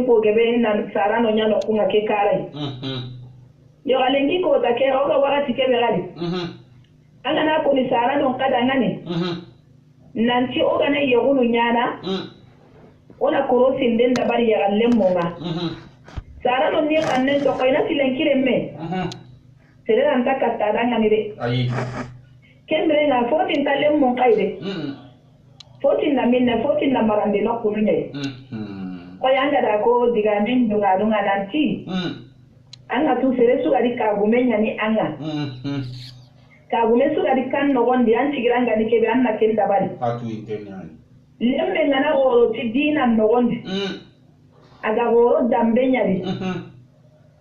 tempo gebe nan sarano nyano kunga ke karai yo alengi ko ta ke oga wakati ke berali anga na ko ni sarano kada ngane nanti oga ne yogunu nyana ona korosin den da bari ya lemmonga sarano ni kanne to kaina silenkire me sere anta katada ngani de ayi kendre na fotin talemmon kaide fotin na minna fotin na marande no kunye ko yanga da ko diga min dunga nanti anga tu sere su gadi ka gumenya ni anga ka gume su gadi kan no gondi an tigiranga ni kebe anna ken dabari atu intenani lembe ngana woro ti dina no gondi aga woro dambe nyari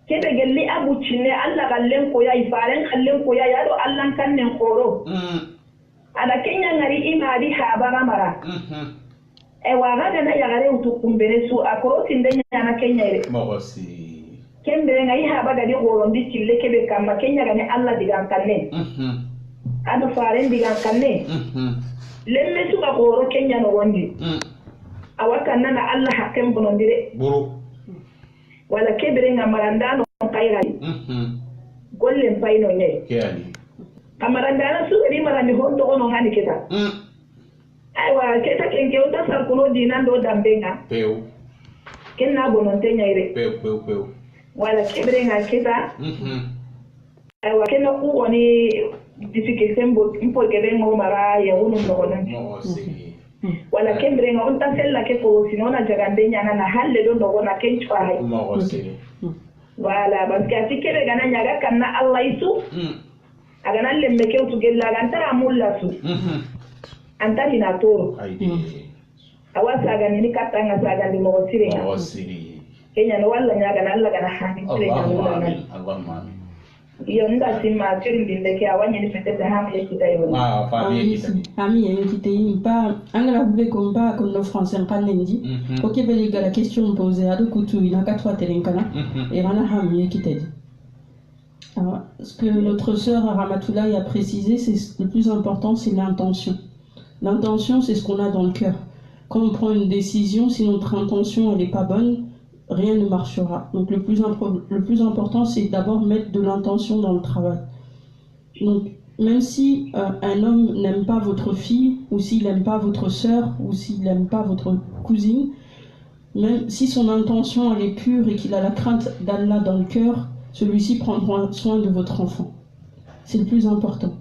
kebe gelli abu cinne alla gallen ko ya ifaren kallen ko ya yado allan kannen koro ada kenya ngari imadi habara mara waga na yagare utukumbere su akoro tindenya na kenya ire mogosi kembere ngai haba gadi gorondi cille kebe kamba kenya gane alla digan kanne adu faren digan kanne lemme su ka goro kenya no wondi awaka nana alla hakem bonondire buru wala kebere ngamaranda no kaira golle mpaino nye keani kamaranda su gadi marani hondo ono ngani keta aiwa keta kenke uta sarkuno dinando dambenga peu kenna bononte nyaire peu wala kebere nga keta aiwa kenna ku woni difficulté mpo kebe ngomara ya unu mnogonan wala kebere nga unta sella ke ko sinona jagande nyana na halle do ndogona kenchwa hay wala parce que atikere gana nyaga kanna allah isu agana lemme ke utugella gantara mulla su antari na toro awasa gani ni katanga saga ni mawasiri kenya no wala nyaga na Allah gana hani tire Allahumma amin iyo nda sima tiri ndeke awanye ni fete da hamle kitayo fabi ami yengite pas angala bube komba kono français kanendi OK beliga la question posée à kutu ina katwa telenkana et rana hamle kitayi. Alors, ce que notre sœur Ramatoulaye a précisé, c'est le plus important, c'est l'intention. L'intention, c'est ce qu'on a dans le cœur. Quand on prend une décision, si notre intention elle n'est pas bonne, rien ne marchera. Donc le plus important, c'est d'abord mettre de l'intention dans le travail. Donc même si un homme n'aime pas votre fille, ou s'il n'aime pas votre sœur, ou s'il n'aime pas votre cousine, même si son intention elle est pure et qu'il a la crainte d'Allah dans le cœur, celui-ci prendra soin de votre enfant. C'est le plus important.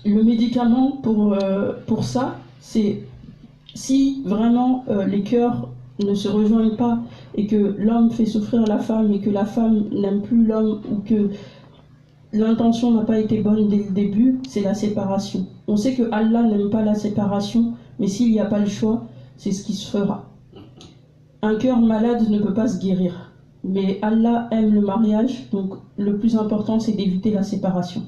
Le médicament pour ça, c'est si vraiment les cœurs ne se rejoignent pas et que l'homme fait souffrir la femme et que la femme n'aime plus l'homme ou que l'intention n'a pas été bonne dès le début, c'est la séparation. On sait que Allah n'aime pas la séparation, mais s'il n'y a pas le choix, c'est ce qui se fera. Un cœur malade ne peut pas se guérir. Mais Allah aime le mariage, donc le plus important c'est d'éviter la séparation.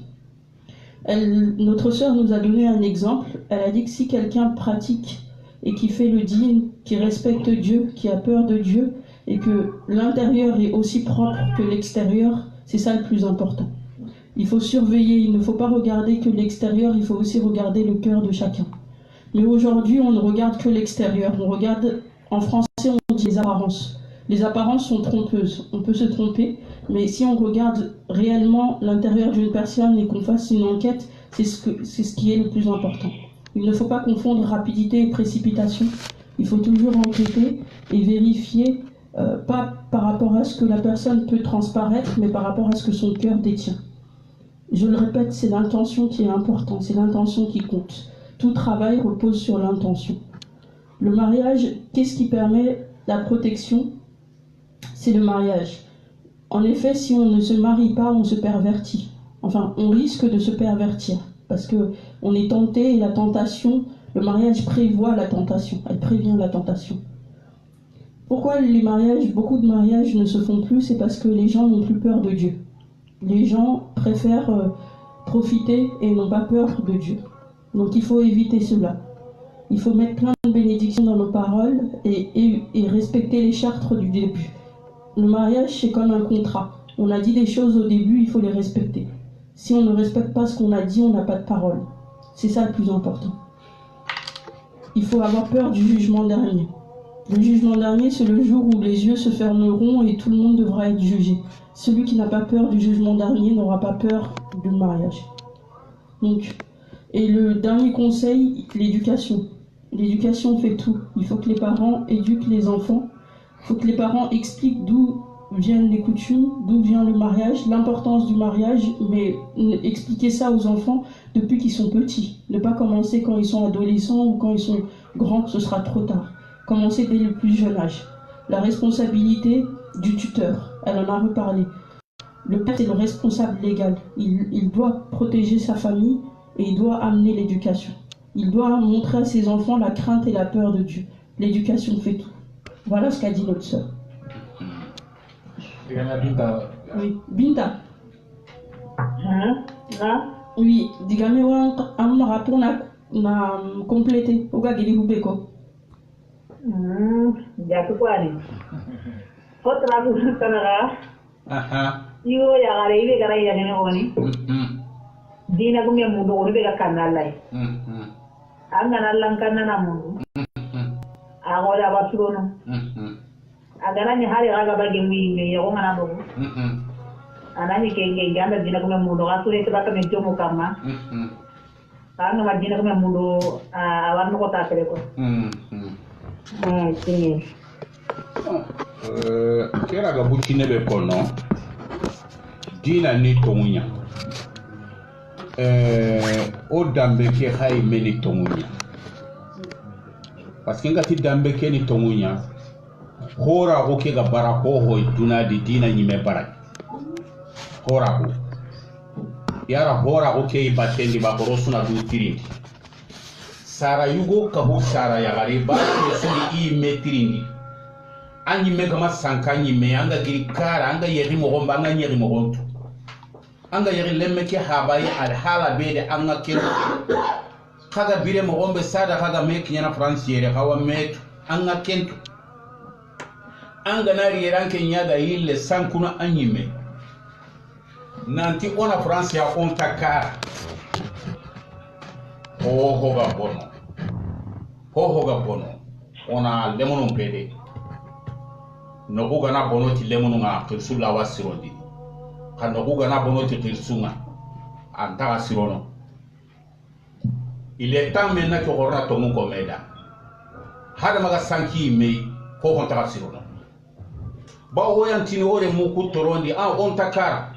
Notre sœur nous a donné un exemple. Elle a dit que si quelqu'un pratique et qui fait le dîn, qui respecte Dieu, qui a peur de Dieu, et que l'intérieur est aussi propre que l'extérieur, c'est ça le plus important. Il faut surveiller, il ne faut pas regarder que l'extérieur, il faut aussi regarder le cœur de chacun. Mais aujourd'hui, on ne regarde que l'extérieur. On regarde, en français, on dit les apparences. Les apparences sont trompeuses, on peut se tromper, mais si on regarde réellement l'intérieur d'une personne et qu'on fasse une enquête, c'est ce qui est le plus important. Il ne faut pas confondre rapidité et précipitation, il faut toujours enquêter et vérifier, pas par rapport à ce que la personne peut transparaître, mais par rapport à ce que son cœur détient. Je le répète, c'est l'intention qui est importante, c'est l'intention qui compte. Tout travail repose sur l'intention. Le mariage, qu'est-ce qui permet la protection ? C'est le mariage. En effet, si on ne se marie pas, on se pervertit. Enfin, on risque de se pervertir parce que on est tenté et la tentation, le mariage prévoit la tentation, elle prévient la tentation. Pourquoi beaucoup de mariages ne se font plus? C'est parce que les gens n'ont plus peur de Dieu. Les gens préfèrent profiter et n'ont pas peur de Dieu. Donc il faut éviter cela. Il faut mettre plein de bénédictions dans nos paroles et respecter les chartes du début. Le mariage, c'est comme un contrat. On a dit des choses au début, il faut les respecter. Si on ne respecte pas ce qu'on a dit, on n'a pas de parole. C'est ça le plus important. Il faut avoir peur du jugement dernier. Le jugement dernier, c'est le jour où les yeux se fermeront et tout le monde devra être jugé. Celui qui n'a pas peur du jugement dernier n'aura pas peur du mariage. Donc, et le dernier conseil, l'éducation. L'éducation fait tout. Il faut que les parents éduquent les enfants. Il faut que les parents expliquent d'où viennent les coutumes, d'où vient le mariage, l'importance du mariage, mais expliquer ça aux enfants depuis qu'ils sont petits. Ne pas commencer quand ils sont adolescents ou quand ils sont grands, ce sera trop tard. Commencer dès le plus jeune âge. La responsabilité du tuteur, elle en a reparlé. Le père est le responsable légal. Il doit protéger sa famille et il doit amener l'éducation. Il doit montrer à ses enfants la crainte et la peur de Dieu. L'éducation fait tout. Voilà ce qu'a dit notre sœur. Oui, Binta. Oui, digame wa am rapport na complété. Oga gili hubeko. Jatuh kuali. Fotra tu tanara. Iyo ya gare ibe gara ya gene oni. Dina kumya mudo oni be kanal lai. Anga nalankanna na mudo. Agoda basurono. Agara ni hari raga bagi mi yo ngana bo. Anani kenge ganda dina kumya mudo asure ke baka mejo mukama. Anga madina kumya mudo awarno kota kere ko. Kera ga bucine be kono dina ni tongunya o dambe ke hay meni tongunya parce que ngati dambe ke ni tongunya hora ko ke ga bara ko hoy duna di dina nyime bara hora ko yara hora ko ke batendi ba ko suna du tirindi sara yugo ka ho sara ya gari ba ke suni I metrindi anyi mega masanka anyi me anga giri kara anga yeri mo gomba anga nyeri mo gontu anga yeri lemme ke habai al hala bede anga kero kaga bire mo gombe sada kaga me kinyana France yere kawa metu anga kentu anga nari yeranke nyaga ile sankuna anyi me nanti ona France ya on takara hoga bono ona lemono pede no kuga na bono ti lemono nga tirsula wasirondi kando kuga na bono ti tirsunga anta wasirono il est temps maintenant que on to mon komeda hada maga sanki me ko on ta wasirono ba o yantini ore mu ku torondi on takara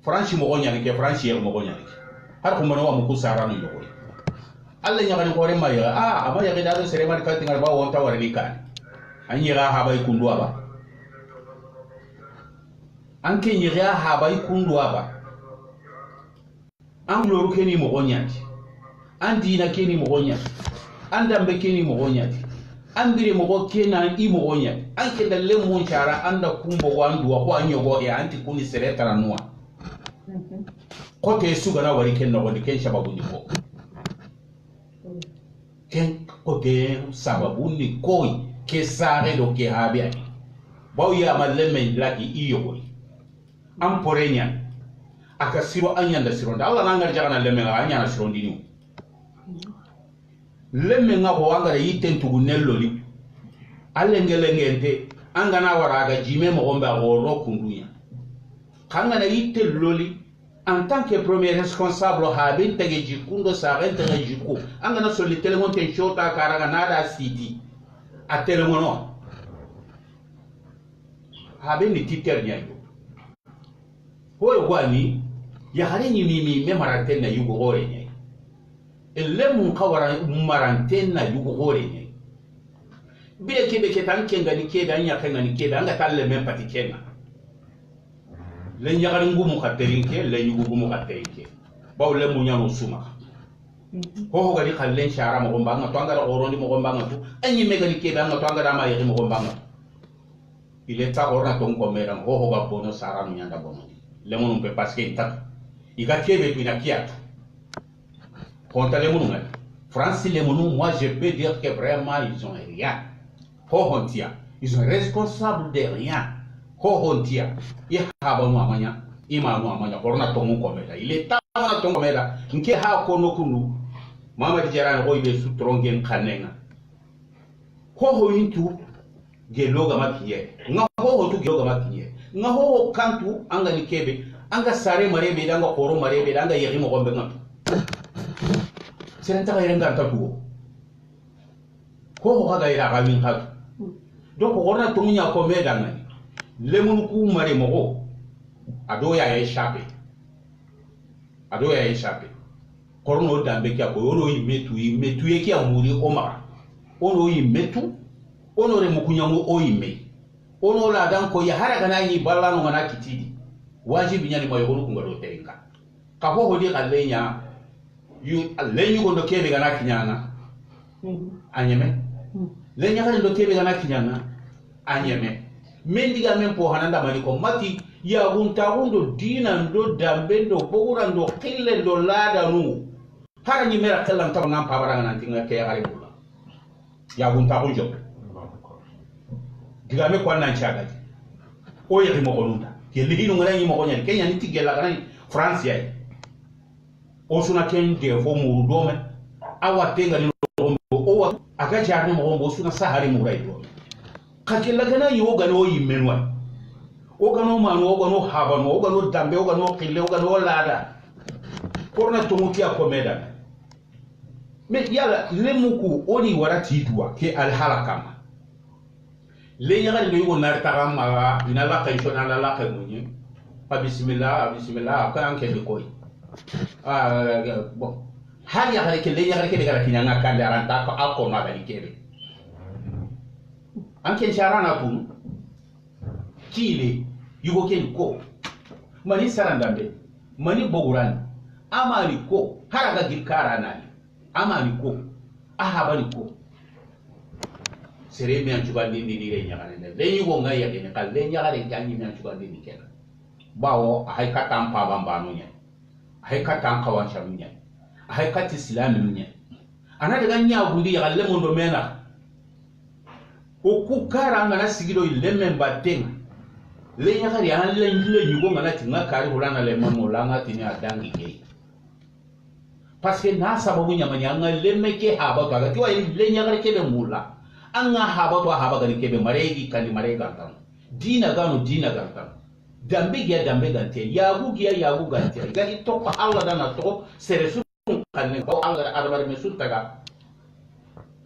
franchi mo gonya ke franchi mo gonya har ko mo wa mu ku sarano yoy alla nyagani gore maya ama ya gida sere mar ka tingal ba on ta warni kan anyira ha bay kundu aba anke nyira ha bay kundu aba an loru keni mo gonyati an dina keni mo gonyati an dambe keni mo gonyati an bire mo go kena I mo gonyati an ke dalle mon chara anda kumbo wandu wa ko anyogo e anti kuni sere taranwa ko te suga na wari ken no go ken shababu ni ko ken ko te sababu ni koi ke sare do ke habia bawo ya maleme laki iyo ko am porenya aka siro anyanda siro da Allah nangar jagana lemme nga anyana siro ndini lemme nga ko anga yitten tugu nelloli allengele ngente anga na waraga jime mo gomba go rokundunya kanga na yitte loli en tant que premier responsable habin tege jikundo sa rente jiku anga na soli telemon ten shota karaga nada city a telemono habin ni titer nyayo hoyo gwani ya hari ni mimi me marantene na yugo gore nyai elle mun kawara marantene na yugo gore nyai bile kebe ke tan kenga ni kebe anya kenga ni kebe anga talle men pati kenga le nyagari ngumu katerinke le yugo mu katerinke baw le mu nyano suma ho gadi khallen shara mo gomba nga twanga da gorondi mo gomba nga tu anyi mega ni kebe anga twanga da ma yeri mo gomba nga ile ta gorna ton ko mera ho ga bono sara no nyanda bono le mon pe parce que intak iga kebe tu ina kiatu konta le mon ngai France le mon moi je peux dire que vraiment ils ont rien ho hontia ils sont responsables de rien ho hontia ya haba no amanya ima no amanya gorna ton ko mera ile ta na ton ko mera nke ha ko no kunu mama di jarana ko ibe su trongen kanenga ho ho intu gelo ga makiye nga ho tu gelo ga makiye nga ho kantu anga ni kebe anga sare mare be danga koro mare be danga yeri mo gombe ngam serenta ga yenga ta tuwo ko ga ira ga min hatu donc orna to nya ko me danga lemun ku mare mo go ado ya échappé korno dambe kya ko oro metu yeki amuri omara ono metu ono re mukunyango oime ono la dan ko ya hara kana yi ballano ngana kitidi wajibi nyani moyo ko ngado tenga ka ho hodi kalenya yu lenyu gondo kebe kana kinyana anyeme lenya kana ndo kebe kana kinyana anyeme mendiga mempo hananda mali ko mati ya guntagundo dina ndo dambe ndo bogura ndo kille ndo lada nu hara ni mera kallan ta ngam pabara nan tinga ke ari bula ya guntagundo diga me ko nan chaga o yeri mo gonunda ke lihino ngana ni mo gonya Kenya ni tigela kana France ya o suna ken de fo mu do me awa tenga ni o wa aga jarne mo gombo suna sahari mu rai do kakilla gana yo gano yimenwa o gano manu o gano habano o gano dambe o gano kille o gano lada korna to mutia komeda me yala lemuku oni warati tuwa ke al halakama le nyaga le yugo nar tagama ina la kay shona la kay munyi pa bismillah ka anke de koy bon hal ya gare ke le nyaga ke de gara kinyanga kande aranta ko akko na gari kebe anke sharana pun kile yugo ken ko mani sarandambe mani bogurani amani ko haraga gilkara nani amani ko ahabani ko sere mi anchuga ndini ni le nyagane le yugo ngai ya kene kal le nyagare jangi mi anchuga ndini kena bawo hay katam pa bambano nya hay katam kawan shamunya hay kat islam nya ana daga nya gundi ya le mondo mena o ku kara ngana sigido le memba tenga le nyagare ya le yugo ngana tinga kari hulana le mamolanga tinya dangi ke parce que na sababu nyamanya ngale meke haba to agati wa le nyagare ke be mula anga haba to haba gani kebe maregi kandi marega tan dina gantam dambe gante yagu gante ga ito ko Allah dana to sere sun kanne ko Allah arbar me sun taga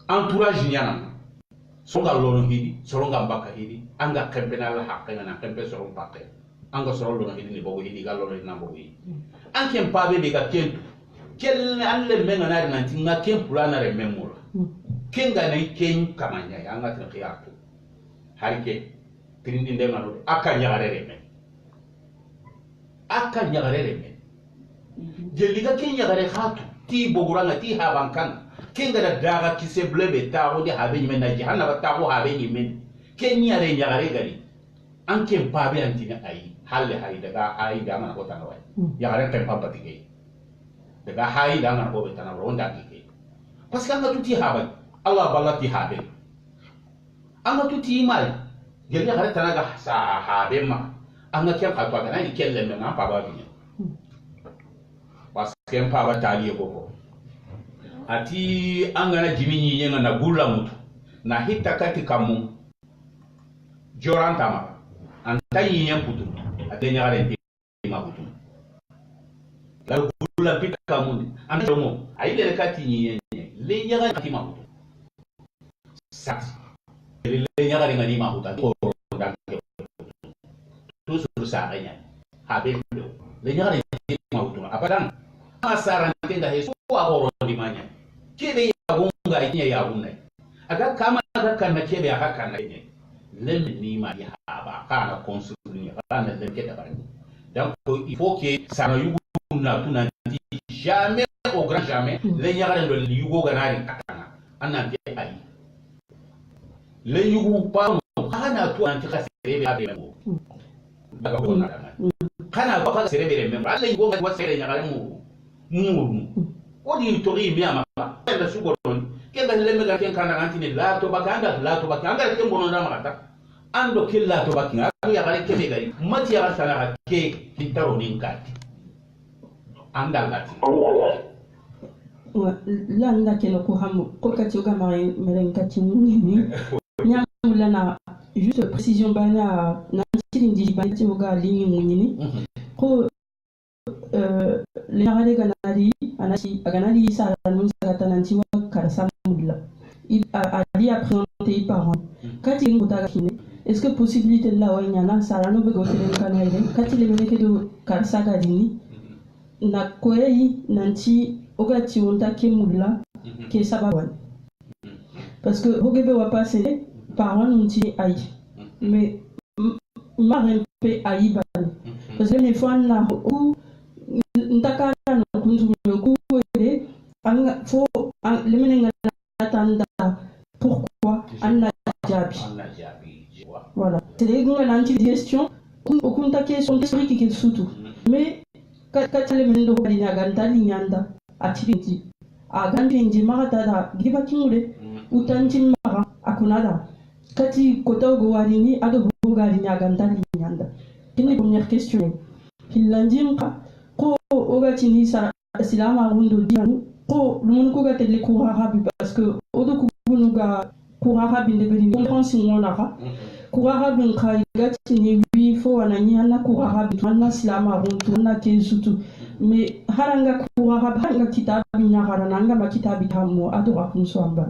entourage nyana songa lolo hidi soronga mbaka hidi anga kembena la hakka na kembe soron pakke anga soron lolo hidi ni bogo hidi ga lolo na bogo hidi anke mpabe be ga kentu kelle alle menga na nanti nga kempula na re memora kenga na ken kamanya yanga tin khiyatu harike trindi ndenga no aka nyagare reme jeliga ken nyagare khatu ti boguranga ti habankan kenga da daga kise blebe ta ho di habe nyime na jihanna ba ta ho habe nyime ken nyare nyagare gari anke mpabe antina ai halle hari daga ai da mana ko tanawai yagare tempa patike daga hai da mana ko betana ronda kike parce que anga tuti habe Allah balati habe anga tuti mal gele hare tanaga sa habe ma anga kyan ka to kana ni kelle me na pa ba binya parce que pa ba tali ko ati anga na jimini nyenga na gula mutu na hita kati kamu joranta ma anta yin putu adenya hare ti ma putu la gula pita kamu anta mo aile kati nyen le nyaga kati ma putu sati le nyaga ngani ma putu ko da tout sur ça rien habe le nyaga ma putu apadan asara ntinda hesu agoro di manya kebe ya gunga ya gunna aga kama aga kana kebe aka kana ne lem ni ma ya ba kana consulni kana lem ke da bari donc il faut que ça ne yugo na tuna jamais au grand jamais le nyaga ndo yugo ganari katana anna bi ai le yugo pa kana to anti kasere be abe mo daga ko na kana ba ka serebe remember alla yugo wa sere nyaga mo odi tori mi amaba ela sugo don kenda lemme ga ken kana antini la to bakanga ke mono na mata ando killa to bakinga ya gare ke gari mati ya sala ke kitaro ninkati anda ngati la nda ke no ko hamu ko ka tuga mare merenka tinuni nyamula na juste précision bana nanti bati oga lingi munini ko le nagale ganali anati aganali sala nun sala nanti wa karsa mudla il a dit à présenter parents quand il ngota kine est-ce que possibilité là wa nyana sala no be gotel kana ile quand il meneke do karsa gadini na koyi nanti oga ti onda ke mudla ke sabawan parce que hogebe wa passer parents nanti aïe mais marre pe aïe parce que les fois na ou ntaka na kuntu ku ele anga fo le menenga tanda pourquoi anna jabi voilà c'est les gars l'anti-gestion au contacter son esprit qui est surtout mais quand le menendo balina ganta linyanda atibiti agandi marata da giba kimule utanti mara akunada kati kota go warini ado bugari ganta linyanda kini première question kilandimka ko ogatini sa silama rundo dianu ko lumun ko gatele ko arabi parce que odo kunuga ko arabi de beni comprendre ngona ka ko arabi nkai gatini wi fo anani ana ko arabi manna silama rundo na kensutu mais haranga ko arabi hanga kitabi nyagara nanga makitabi hamo ado rakunso amba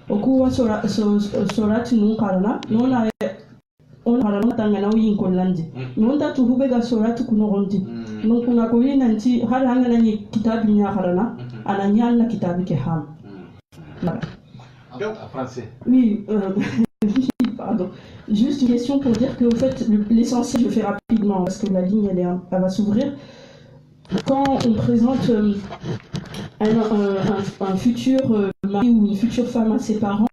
okuwa sora tinu karana nona on harana tanga na yin kolandi nonta tu hubega sora tu kuno rondi donc on a connu nanti haranga nani kitabi nya harana ananya na kitabi ke ham en français oui pardon juste une question pour dire que au fait l'essentiel je fais rapidement parce que la ligne elle va s'ouvrir quand on présente un futur mari ou une future femme à ses parents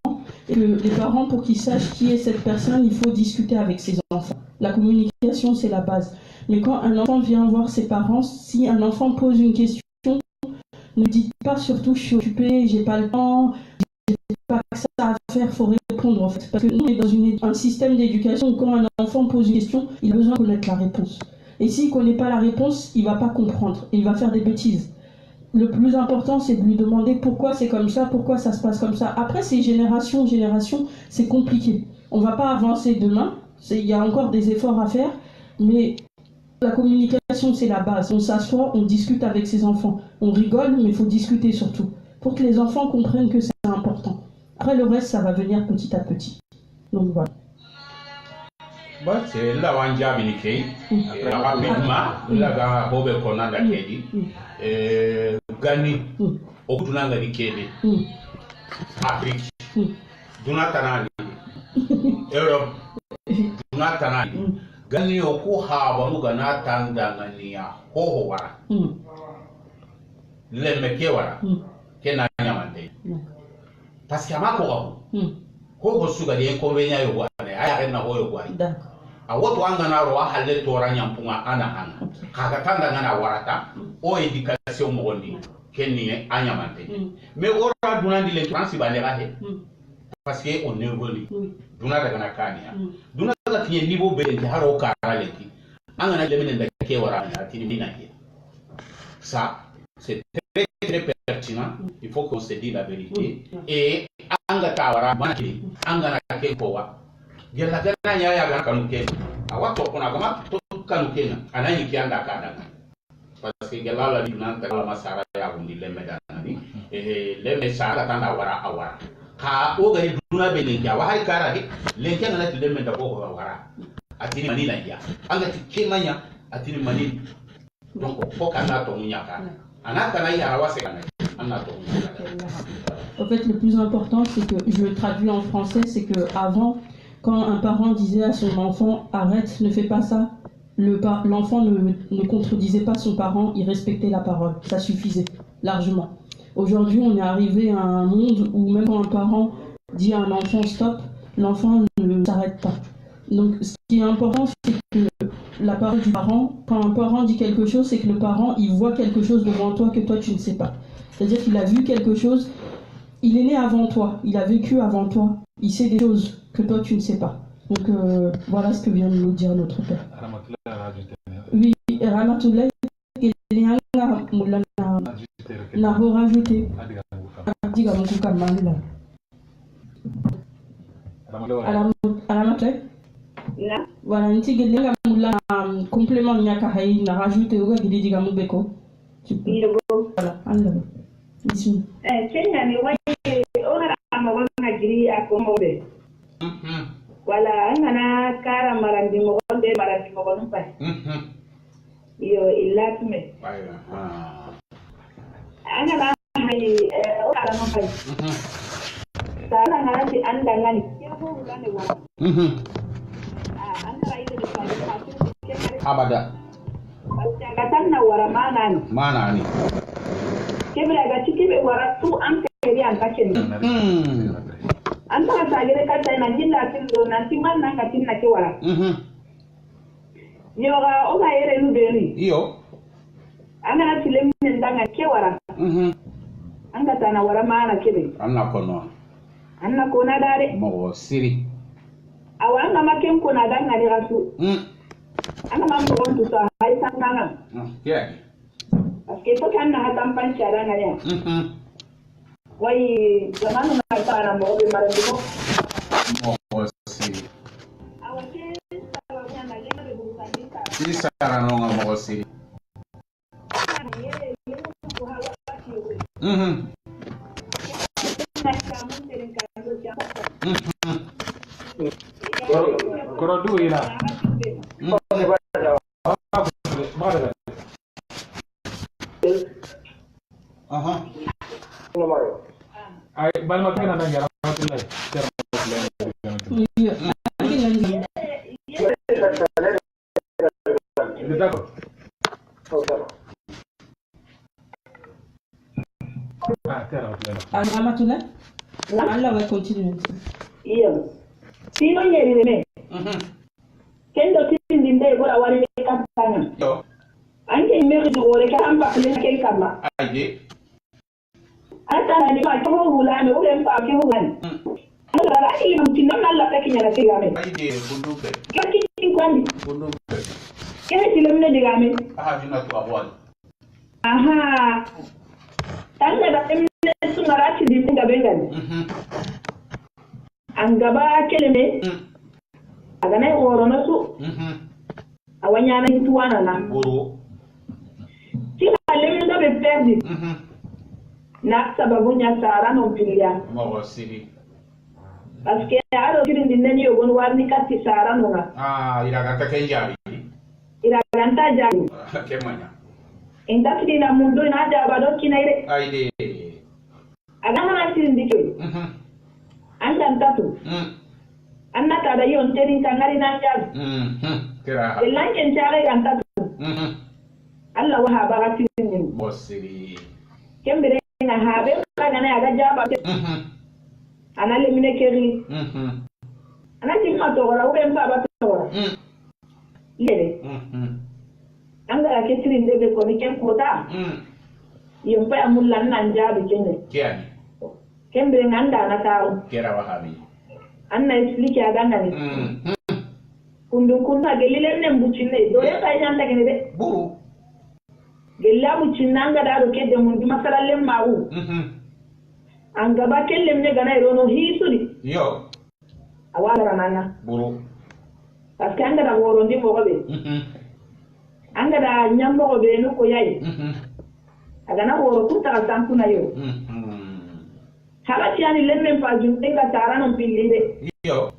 et que les parents, pour qu'ils sachent qui est cette personne, il faut discuter avec ses enfants. La communication, c'est la base. Mais quand un enfant vient voir ses parents, si un enfant pose une question, ne dites pas surtout je suis occupé, j'ai pas le temps, j'ai pas que ça à faire, il faut répondre en fait. Parce que nous, on est dans un système d'éducation où quand un enfant pose une question, il a besoin de connaître la réponse. Et s'il ne connaît pas la réponse, il ne va pas comprendre et il va faire des bêtises. Le plus important, c'est de lui demander pourquoi c'est comme ça, pourquoi ça se passe comme ça. Après, c'est génération, c'est compliqué. On ne va pas avancer demain. Il y a encore des efforts à faire. Mais la communication, c'est la base. On s'assoit, on discute avec ses enfants. On rigole, mais il faut discuter surtout. Pour que les enfants comprennent que c'est important. Après, le reste, ça va venir petit à petit. Donc voilà. Bon, c'est là où on a bien écrit. Rapidement, là où on a bien Gani, Okutulanga di Kébé, Afrique, Dunatanali, Europe, Dunatanali, Gani Oku Haba Muganatanga Nania, Hohowara, Lemekewara, Kenanyamande. Parce qu'à ma cour, Hoho Suga de Convenia Yowane, I have no Hoyaway. A what one gana hale toranyampunga ana kakatanga ngana warata o education mondi kenni anyamante mais ora dunandi le transi balera he parce que on évolue dunada kana kania dunada tiye niveau be de haro karale ki angana le menen da ke wara atini binaye ça c'est très très pertinent il faut qu'on se dise la vérité et anga tawara manaki angana ke powa gela gana ya ga kanuke awato kuna kama kanuke na anani kianda kada parce que gela la dinan ta la masara ya gundi le medani le mesara tanda wara awara ka o ga duna be ne ya wa hay kara ke le ke na le meda ko wara atini manila ya anga ti manya atini manila donc faut kana to munyaka anaka na ya wa se kana anato. En fait, le plus important, c'est que je le traduis en français, c'est que avant, quand un parent disait à son enfant « arrête, ne fais pas ça », l'enfant ne contredisait pas son parent, il respectait la parole. Ça suffisait, largement. Aujourd'hui, on est arrivé à un monde où même quand un parent dit à un enfant « stop », l'enfant ne s'arrête pas. Donc, ce qui est important, c'est que la parole du parent, quand un parent dit quelque chose, c'est que le parent, il voit quelque chose devant toi que toi, tu ne sais pas. C'est-à-dire qu'il a vu quelque chose, il est né avant toi, il a vécu avant toi, il sait des choses que toi tu ne sais pas. Donc voilà ce que vient de nous dire notre père. Oui, Ramatoulaye, il y a un rajouté. Alamate? Na? Voilà, nti gelenga mula complément nyaka hay na rajouter oga gidi diga mubeko. Voilà, alors. Bismillah. Kenya ni wai ora amabanga giri akomobe. Wala ngana kara marandi mo pa. Yo illa tume. Ana ba hay ora mo pa. Sala ngana ti anda ngani. Ko ngane wa. Anda ra ide pa. Abada. Katan na wara mana ni. Kebra ga cikibe wara tu an keri an kaken. An ta sagere ka tai na jinna tin do na ti man na ka tin na ke wara. Yo ga o ga yere lu beri. Iyo. Ana tilem nen danga ke wara. An ga ta na wara mana kebe. Anna kono. Anna ko na dare. Mo siri. Awa na maken ko na danga ni rasu. Ana mam ko tu sa hay sanganga. Yeah. Aske to kan na hatam pan cara na ya. Wai zaman na ta na mo be marandi mo. Mo siri. Awake sawa na lenga be busani ta. Siri sara no nga mo siri. Koro du ina. Ay, bal magkana na gara matulay. Amatula? Allah va continuer. Iya. Sino nyeri me. Kendo tin dinde ko awari ka tanga. Yo. Anke me ko ore ka amba kle ke kama. Aje. Ata na ni ma ko hulani o le pa ke hulani. Ala ra ile mun tin na la ka kinya na tigame. Aje bunduke. Ka tin kwandi. Bunduke. Ke ti le mne digame. Jina tu awal. Aha. Tanga da emne sunara ti dinde gabengan. An gaba keleme aga na horo na su awanya na hituwana na Guru. ti halem da be perdi na sababu nya sara no pilia Mo siri. paske aro kirin dinne ni ogon warni katti sara no na Ira ka kenjari. ira ganta jani Kemanya. inda kidina mundo na ja bado kinaire Aide. aga na kirin dikyo anda tatu anna ta da yon terin tangari nan jab Kira. elan ken chare gan tatu Allah wa ha bagati ni Mo siri. kembere na habe kaga na aga jaba ana le mine keri ana timma to ora ube mba ba to ora yele anga ke tirin de be ko ni ken kota yompa amulan nan jabi kenne Kiani. kembere nganda na tawo Kira wahabi. anna explique aga ngani kundu gelile ne mbucine do ya kay nyanda gene de Buru. gella mbucina anga da ro kedde mun di masalalle mawu anga ba kelle ne gana irono hisudi Yo. awala ranana Buru. parce que anga da woro ndi mo gobe anga da nyammo gobe no ko yayi aga na woro ku ta sanku na yo habati ani lemme pa junte ga tarano pillide Yo.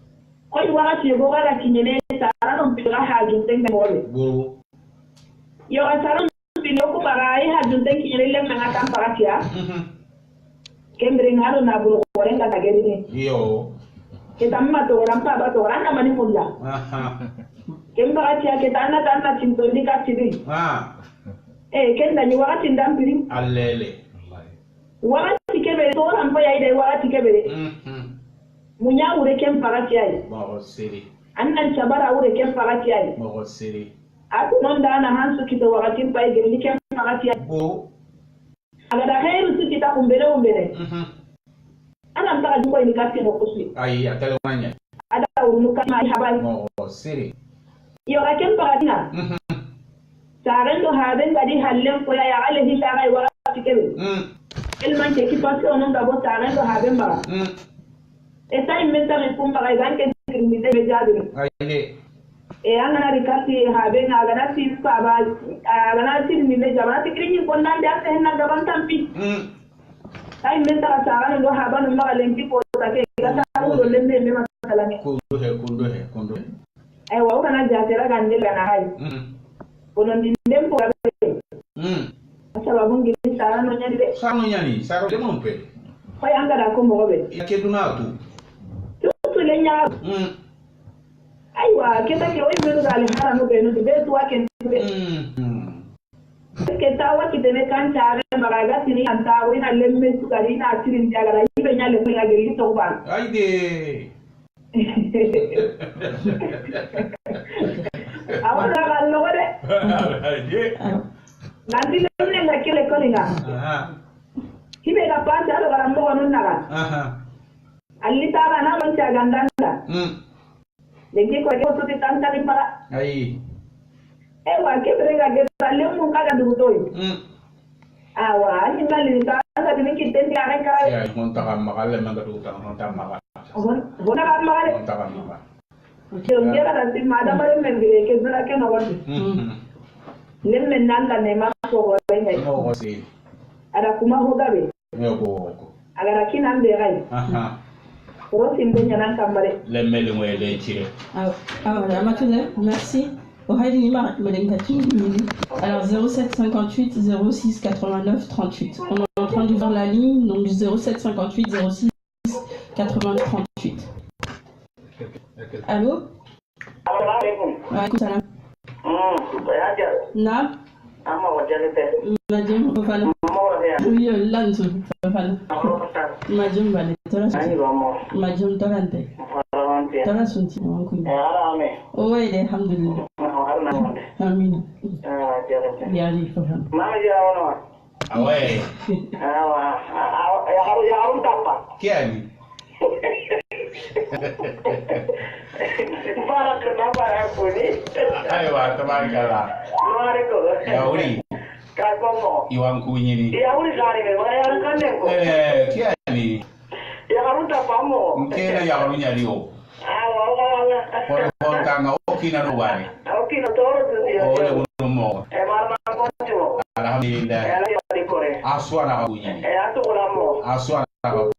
koy wakati go gara kinyene tarano pilla ha junte ngole Buru. yo asaro pilo ko barai ha junte kinyene lemme ngata paratia kembre ngalo na buru ko renga tageri Yo. ke tamma to rampa ba to ranga mani mulla kembaratia ke tanna cinto ndika tidi kenda ni wakati ndambiri Allele. wakati kebere to rampa ya ide wakati kebere munya ure kem paratia Mo siri. annan chabara ure kem paratia Mo siri. aku nonda na hansu kito wakati pai geli kem paratia Buru. aga da khairu su kita umbere ana mtaka jumbo ni kati no kusi Ai atalwanya. ada urunu kama habari Mo siri. yo kem paratina sarendo haben gadi hallen ko ya alehi sagai wakati kebere ilman ke ki pasi onon da bo sarendo haben bara Eta inventa ripumba ga zanke kirmite be jadu. Aye. E angana rikati habe na gana tin baba gana tin mine jama tikrini konnan da ta henna gaban tampi. Ai inventa ka sara no haba no magalenki po ta ke ga ta ro lemme me masala ne. Kundo he. Ai wa kana jatera gande na hai. Kono ndem po ga. Sababu ngini sara no nyani be. Sara de mon pe. Ko angara ko mo be. Yake dunatu. Tu le nya. Aiwa kita ke oi mero dale hara no be no be tu ake be. Ke tawa ki tene kan chare bagaga tini anta oi na lemme su kari na tirin jagara ibe nya le ga geli to ba. Aide. Awa da ga no de. Aide. Nanti le na kile ko ninga. Hibe ga pa ta do ga mo no naga. Alli ta ga na ban ta gandanda. Lagi ko ko tu tanta ni para. Ai. Ewa ke brega ke sale mun kaga du toy. Awa ni mali ta ga ni ki ten ya ran ka. Ya monta ka makale man du ta monta maka. Bona ka makale. Monta ka maka. Ke on ya ga ti mada bare men ke dura ke no won. Lemme nanda ne ma ko re ngai. No si. Ada kuma ho gabe. Ne ko. Agara kinan be gai. Merci. Alors 07 58 06 89 38. On est en train d'ouvrir la ligne, donc 07 58 06 80 38. Allô? Waalaikum salam. Na? Majum Fofana. Oui, Lanzu Fofana. Majum Bale. Majum Torante. Tora Sunti. Oh, oui, alhamdulillah. Amin. Yari Fofana. Ah ouais. Qui a dit? Aywa tabarakallah. Yauri. Iwan kunyini. Kiani. Mkena yauru nyaliyo. Por kanga okina ruwari. Ole unomo. Alhamdulillah. Aswana kunyini. Aswana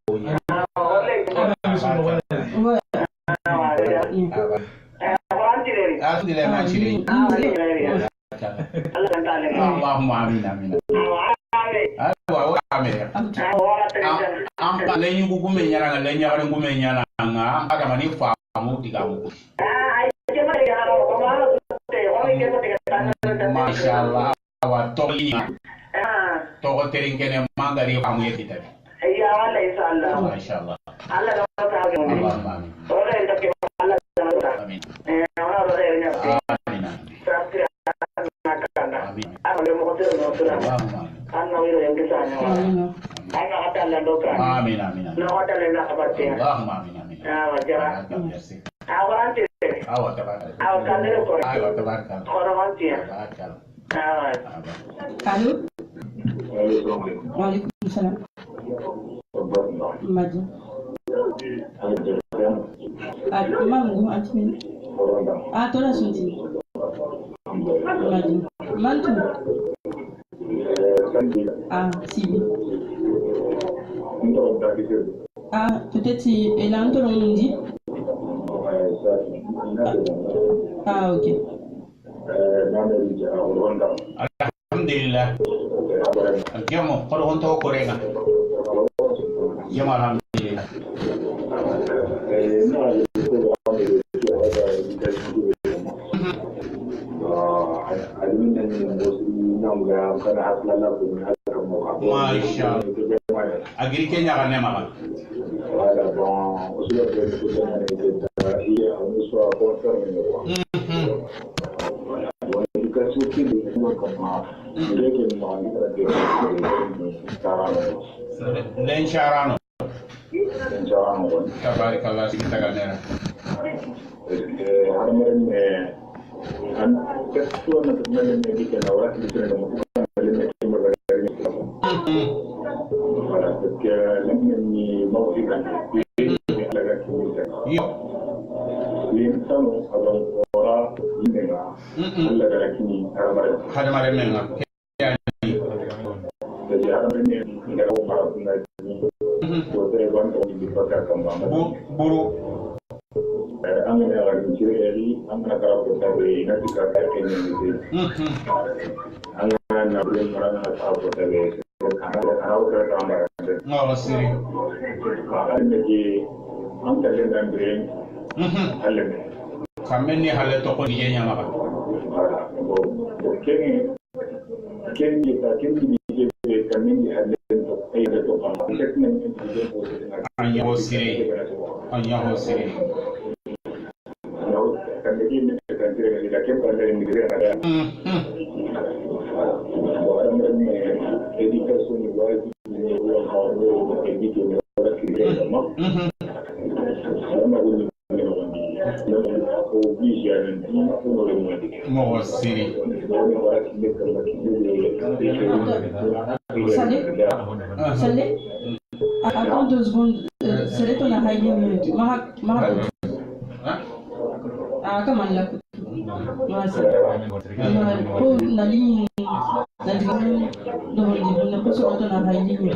kunyini. Alhamdulillah manciri. Allahumma amin amin. Awa amin. Ampa lenyu kukume nyara lenya bare kukume nyara nga ada mani famu digamu. Masyaallah wa toli. Toko teringkene mangari famu yekita. Iya wala insyaallah. Masyaallah. Allah taala. Allahumma amin. Amin. Amin amin. Allahumma amin amin. Allô? Waalaikum salam. Maju. Mangu atmin. Tora sunti. Maju. Mantu. Sibi. Peut-être elle a entendu. Ok. Alhamdulillah. Alkiamo kalau untuk korenga. Ya alhamdulillah. Masya Allah. Agri Kenya kan nama kan? Lencarano. Tabarakallah kita kan era. hada mare menga buru no siri kameni halle to ko yenya maka anya ho siri Mo siri. Saleh, attends 2 secondes. Saleh, ton a une minute. Comment la pour la ligne, la ligne, on n'a pas sur ton a une ligne.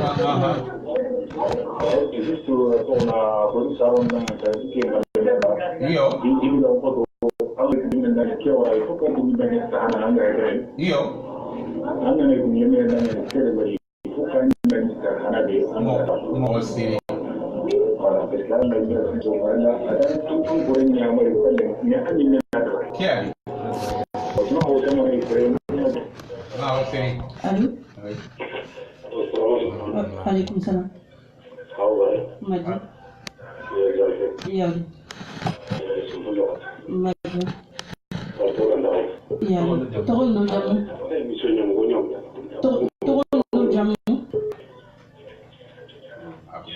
Allô? Alaikum salam. Madji. Yali. Madji. Yali. Toro no jamu. Toro no jamu.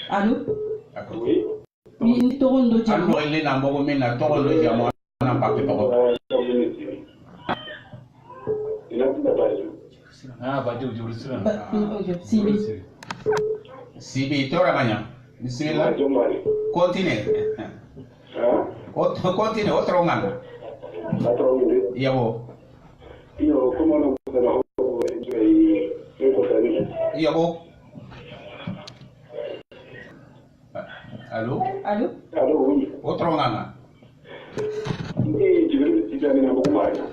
Allô? Oui. Oui, toro no jamu. Allo ele na mbogo mena toro no jamu na papi toro. Sibi tora banyak. Bismillah. Continue. Continue otro ngana. Iya bo. Iya bo. Allô? Allô? Allô, oui. Otro ngana.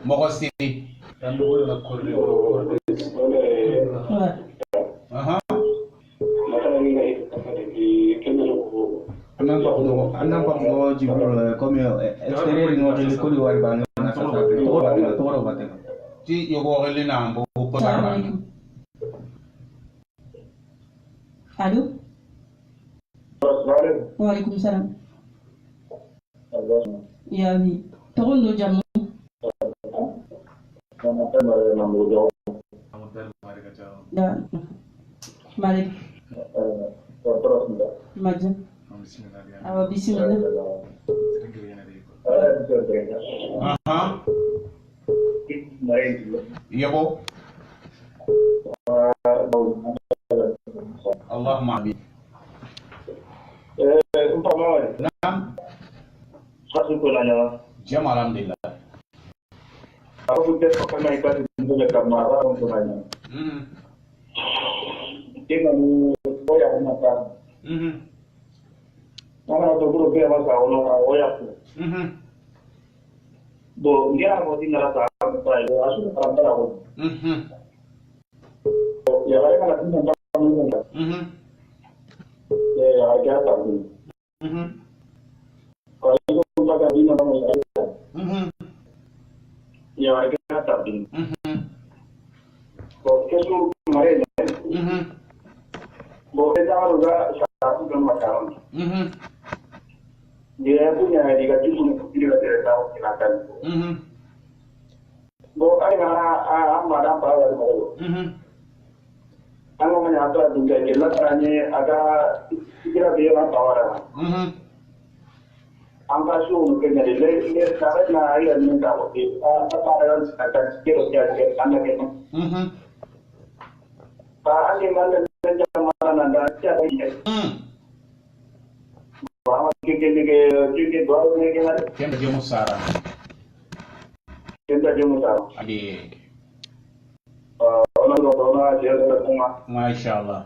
Mogo siri. Anang pakno jibur comme extérieur no de ko war bang na sa to baten Ti yogo rele na mbo ko tarba. Allô? Wa alaikum salam. Ya oui. Toro no jamu. Ya. Malik. Madji. Awa bismillah. Iya bo. Allahumma amin. Naam. Jam alhamdulillah. Aku sudah pernah ikut dengan kamera untuk nanya. Dia mau koyak makan. Mana tu guru dia masa orang koyak. Do dia mau tinggal sama saya. Asyik perantara aku. Ya mereka nak tinggal sama. Ya harga tapi. Kalau itu pakai bina sama saya. Ya harga tapi. Kalau kesu kemarin. Boleh jangan juga satu dan macam. Dia punya dikasih pun tidak tahu silakan. Boleh mana mana apa yang mau. Kalau menyatakan juga jelas hanya ada kira dia tawaran. Angka suhu mungkin jadi lebih karena air minta waktu tawaran akan kira jadi anak itu. Pak Andi mana jamanan anda siapa ini? Bahawa kita dua ni kita. Kena jemu sarang. Mashallah.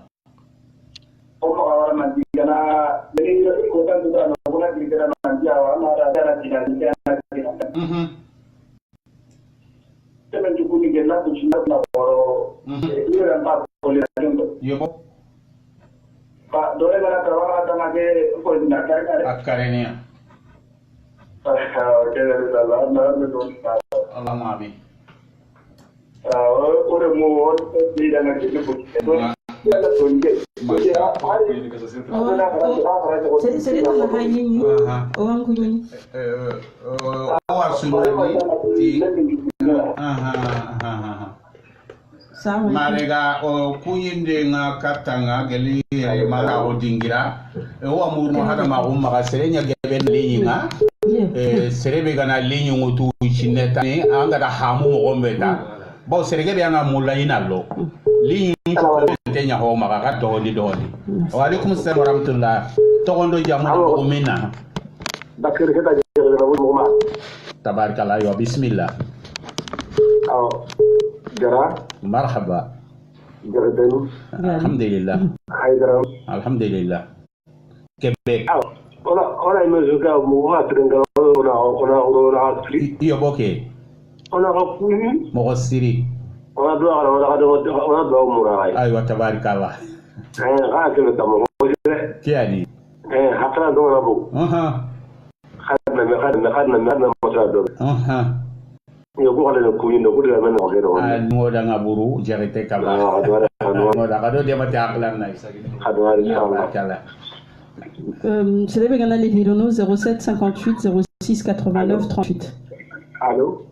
Marega o kuyinde nga katanga geli mara o dingira o amurno hada ma umma ga serenya geben linyinga serebe gana linyu ngutu chineta ni anga da hamu mo gombeta bo serege be anga mulayina lo linyu ko tenya ho ma ga do ni wa alaikum assalam wa rahmatullah to gondo jamu ko minna bakir keta jere mo ma tabarakallah wa bismillah jara marhaba jaraden alhamdulillah haydara alhamdulillah Quebec ona imezuka mu wa trenga ona asri iyo boke ona hakuni mo siri ona do murai aywa tabarakallah kele tamo kiani hakra do rabu khadna motado yo ko ala ko yindo ko dira men o hero no da ngaburu jarete kala no da kado dia mati aklan na khadwa inshallah c'est les Béganas les Hirono 07 58 06 89 38. Allô?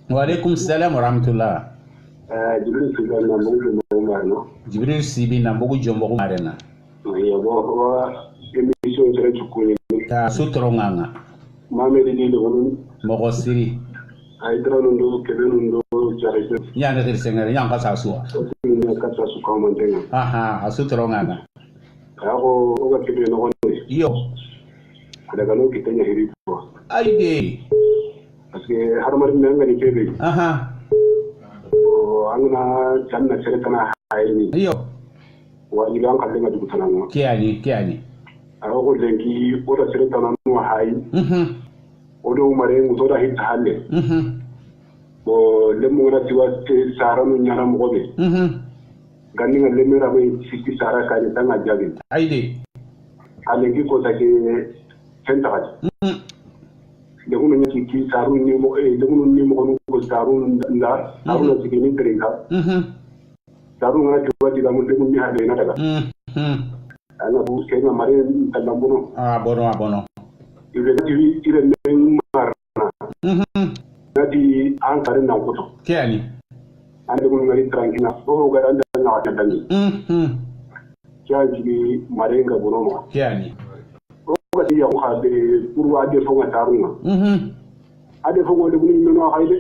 Wa alaikum salam wa rahmatullah. Jibril Sibi na mbugu jombo marena. Ta sutronganga. Mogo siri. Nyanga kirsengere nyanga sasua. Aha, asutronganga. Iyo. Ada kalau kita nyari itu. Aide. Parce harumar menga ni kebe. Aha. Angna janna cerita haini. Iyo. Wa ilang kallenga dugutananga. Kiani. Ako lengi ora cerita nanu hai. Odo mare ngutora hit halle. Bo lemu na tiwa saranu nyara mogobe. Ganinga lemera be siki sara kani tanga jabi. Aide. Alengi ko take central. Legunu ni ki saru ni mo legunu ni mo ko saru nda saru na siki ni trinka. Saru ngana tiwa diga mo legunu ni hade na daga. Ana bu kema mare talambuno. Bono. Ibe tiwi ire men marna. Nadi an kare na koto. Kiani. Ande mun ngari trankina bo ga anda na watani. Kiani marenga bono. Kiani. Ko ti ya ko hade kurwa de fo ngata runga. Ade fo ngode buni meno hayde.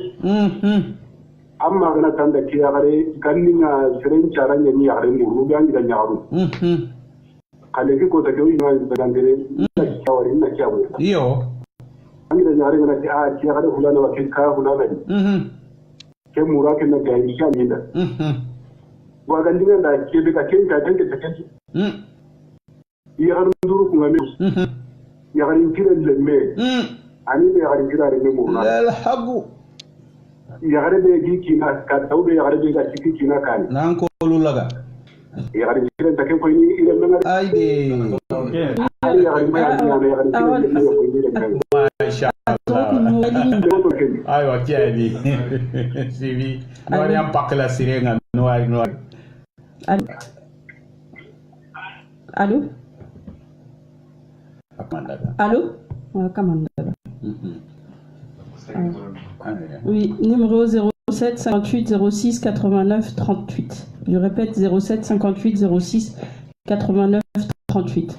Amma gana tanda kiya gare ganninga seren charanya ni gare mu ga ngi da nyaaru. Kale ki ko ta ko ina da gangere na kyawari na kyawu. Iyo. Ngi da nyaare gana ti a kiya gare hulana wa kin ka hulana ni. Ke mura ke na ga yi sha ni da. Wa gandinga da ke be ka kin ka tanke ta kanki. Ya garin duru kuma me. Ya garin kiran lemme. Ani be garin kirare ne mu na. La hagu. Ya garin be gi kina ka tawbe ya garin be ga ciki kina kan. Nan ko lulaga. Ya garin kiran ta ke ko ni ile men. Aide. Ya garin ma ya garin kiran ne ko ni kan. Masha Allah. Aywa kiani. Sibi. Nori am pakla sirenga noai. Allô? Kamandala. Oui, numéro 07 58 06 89 38. Je répète 07 58 06 89 38.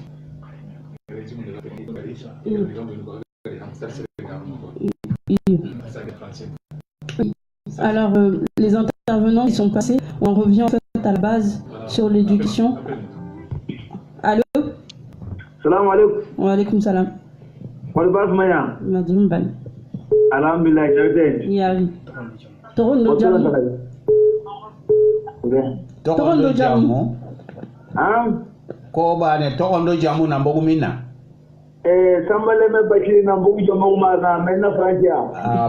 Alors, les intervenants qui sont passés, on revient en fait à la base sur l'éducation. Allô? Salam alaikum. Wa alaikum salam. Wal bas maya. Madjumban. alhamdulillah jerde yari togondo jamu togondo jamu ko bane togondo jamu na mbogu minna sambale me bacili na mbogu jamu ma na menna frankia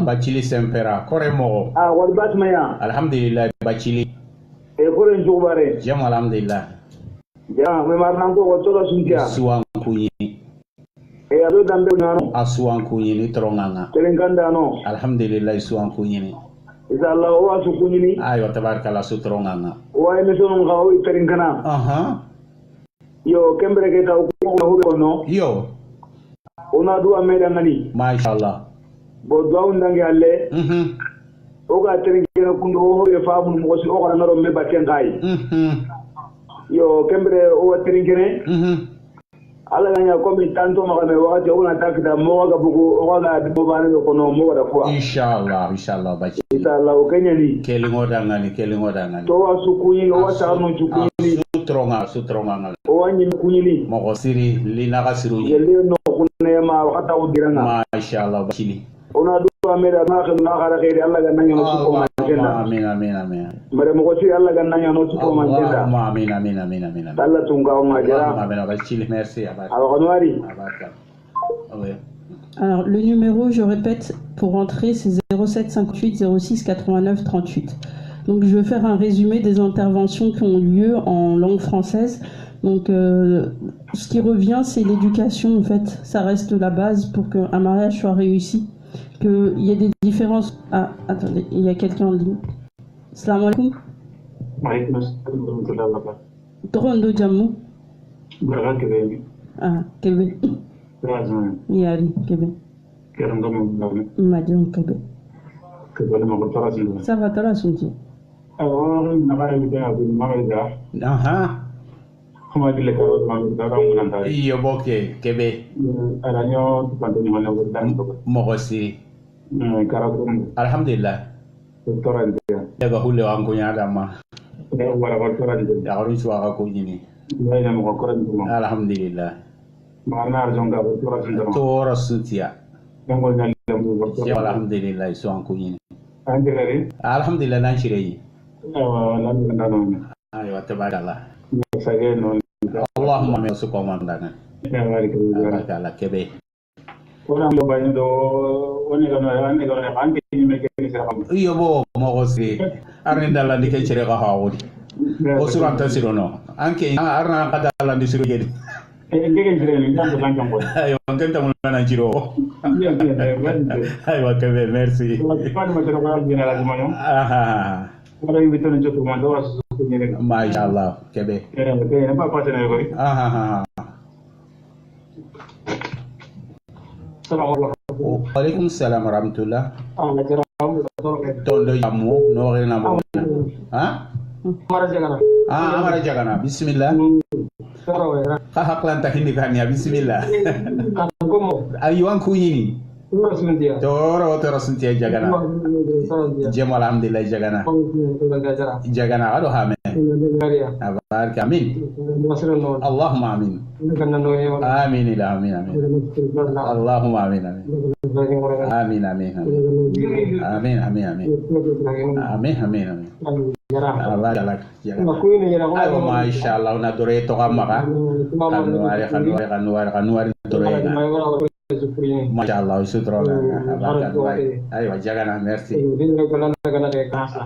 bacili sempera kore mo wal basmaya alhamdulillah bacili kore njubare jam alhamdulillah ya me marnan ko to suntia suwan kunyi ado dambe nano asuwan kunyi ni tronganga telenganda no alhamdulillah suwan kunyi ni isa Allah wa su kunyi ni ayo tabarakallah su tronganga wa emission ngawo iteringana yo kembere ke taw ko no yo ona duwa meda ngani mashallah bo duwa ndangi alle o ga teringena kundo ho e faamu mo si o ko ngaro me batten kai yo kembere o teringene ala ganya ko mi tanto ma me wakati ona takda mo ga bugu o ga bo bane ko no mo da fo inshallah bachi inshallah o kenya ni kelingo dangani to wasu kunyi o wata no chukuni sutronga o wanyi kunyi ni mo siri lina ga siru yelle no kunne ma wakata o diranga mashallah bachi ona do ameda na khara khairi Allah ga nanyo no ko ma jenda amin bare mo ko si Allah ga nanyo no ko ma jenda amin Allah tunga o ma jara amin bachi merci alors onwari Alors, le numéro, je répète, pour entrer, c'est 07 58 06 89 38. Donc, je vais faire un résumé des interventions qui ont lieu en langue française. Donc, ce qui revient, c'est l'éducation, en fait. Ça reste la base pour qu'un mariage soit réussi. Qu'il y ait des différences... Ah, attendez, il y a quelqu'un en ligne. Salam alaikum. Torondo Djamou. Ah, Kébé. Yari Kébé. Madion Kébé. Ça va, t'as la soutien. iyo boke Kébé mogosi alhamdulillah daga hulle wangu nyadama ya garu chuwa ko nyini alhamdulillah tora sutia alhamdulillah so an kunyini alhamdulillah nan shirei ayo tabarakallah Allahumma min sukomandana tabarakallah Kébé iyo bo mogosi arindala ndike chere ga hawodi o suranta sirono anke arna kadala ndi siro yedi ayo ngenta mulana jiro ayo Kébé merci mashallah Kébé Waalaikum salam warahmatullah. Tondo jamu nore na mo. Amara jagana. Bismillah. Haklan tahini kan ya bismillah. Ayuan kunyini. Toro suntia jagana. Jem alhamdulillah jagana. Jagana ado hame. Abar amin. Allahumma amin. Amin ila amin. Allahumma amin. Amin. Amin. Allah jalak. Ayo mashallah una dore to kamaka. Kanuari dore. Mashallah sutro ayo jagana merci.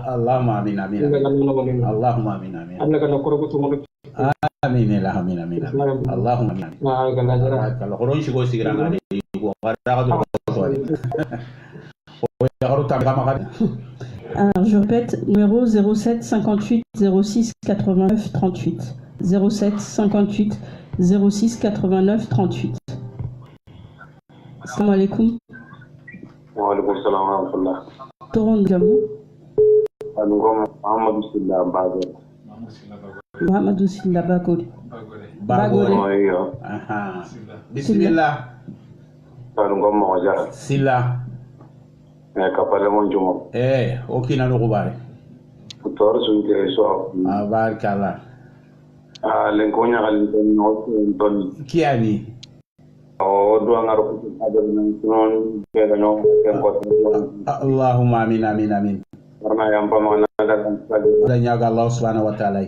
Allahumma amin. Allahumma amin. Amin ila amin. Allahumma amin. Kalau koron shigo sigirana ko wara do ko Alors, je répète, numéro 07 58 06 89 38. 07 58 06 89 38. Salam alaikum. Wa alaikum salam wa rahmatullah. Toron Djamou. Mahamadou Silla Bagore. Aha. Bismillah. Silla. Kapale monjumo. Okina no kubare. Tor sunte so. Barakallah. Lenkonya halin no ton. Kiani. O dua ngaruh ada non bedanya yang kota Allahumma amin amin amin. Karena yang pemahaman dan sebagainya. Dan nyaga Allah Subhanahu wa taala.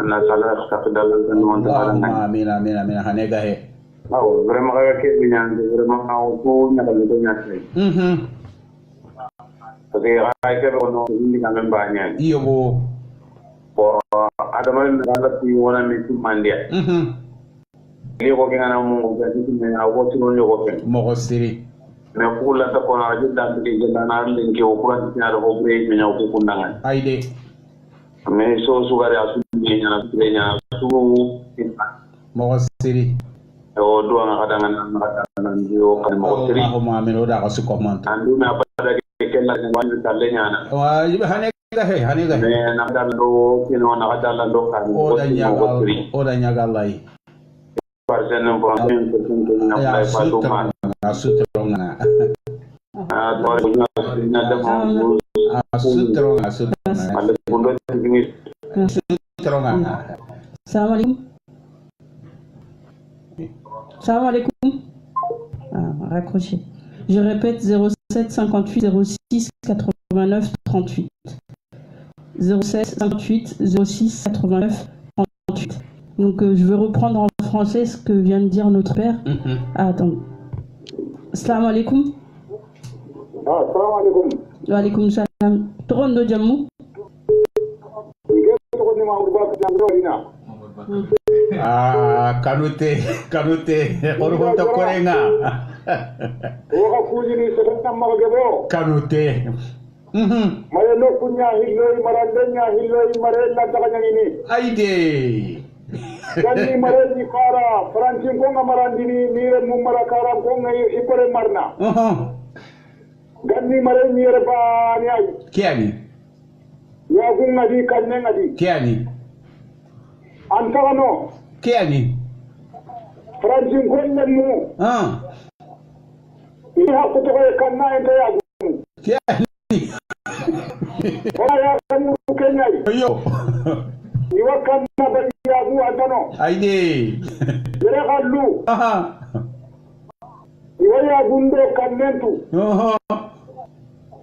Nah salah satu dalam temuan Allahumma amin amin amin hanega he. Oh, vraiment kayak binyan, vraiment aku nyakal itu nyakal. Tapi kayak ono ini kan banyak. Iyo bo. Ada mana dalam tiwana itu mandia. Dia kok kena ngomong jadi punya aku sih nonyo kok. Mo siri. Na kula ta kona aja dan di jalan lengke ukuran sih ada kobre punya aku kundangan. Aide. Me so sugari asu nya su Mo siri. O dua ngadanan yo kan mo siri. Allahumma amin oda ka su komant. Andu na pada kella wan talenya na. Wa hanega he hanega. Me na dalo kino na dalo do kan. Oda nyaga Allah. Persen na Ya sutronga. Salam alaikum. Salam alaikum. Raccroché. Je répète 07 58 06 89 38. 07 58 06 89 38. Donc je vais reprendre en français ce que vient de dire notre père. Attends. Salam alaikum. Salam alaikum. Wa alaikum salam. Toron do jamu. Kanute orho to korenga. Oga kujini sedang magabo. Kanute. Mare no punya hiloi marandenya hiloi mare la takanya ini. Aide. Ganni mare di kara Francin ko ngamarandini nire mumara kara ko ngai ipore marna. Ganni mare nire ba ni ai. Kiani? Ya ko ngadi kanne ngadi. Kiani? Antawano. Kiani? Francin ko nemu. Ina ko to kanna ente ya. Kiani? Ora kanu kenyai. Yo. Iwa kanna bari ya bu adano. Aide. Yere kallu. Iwa ya gundo kannentu.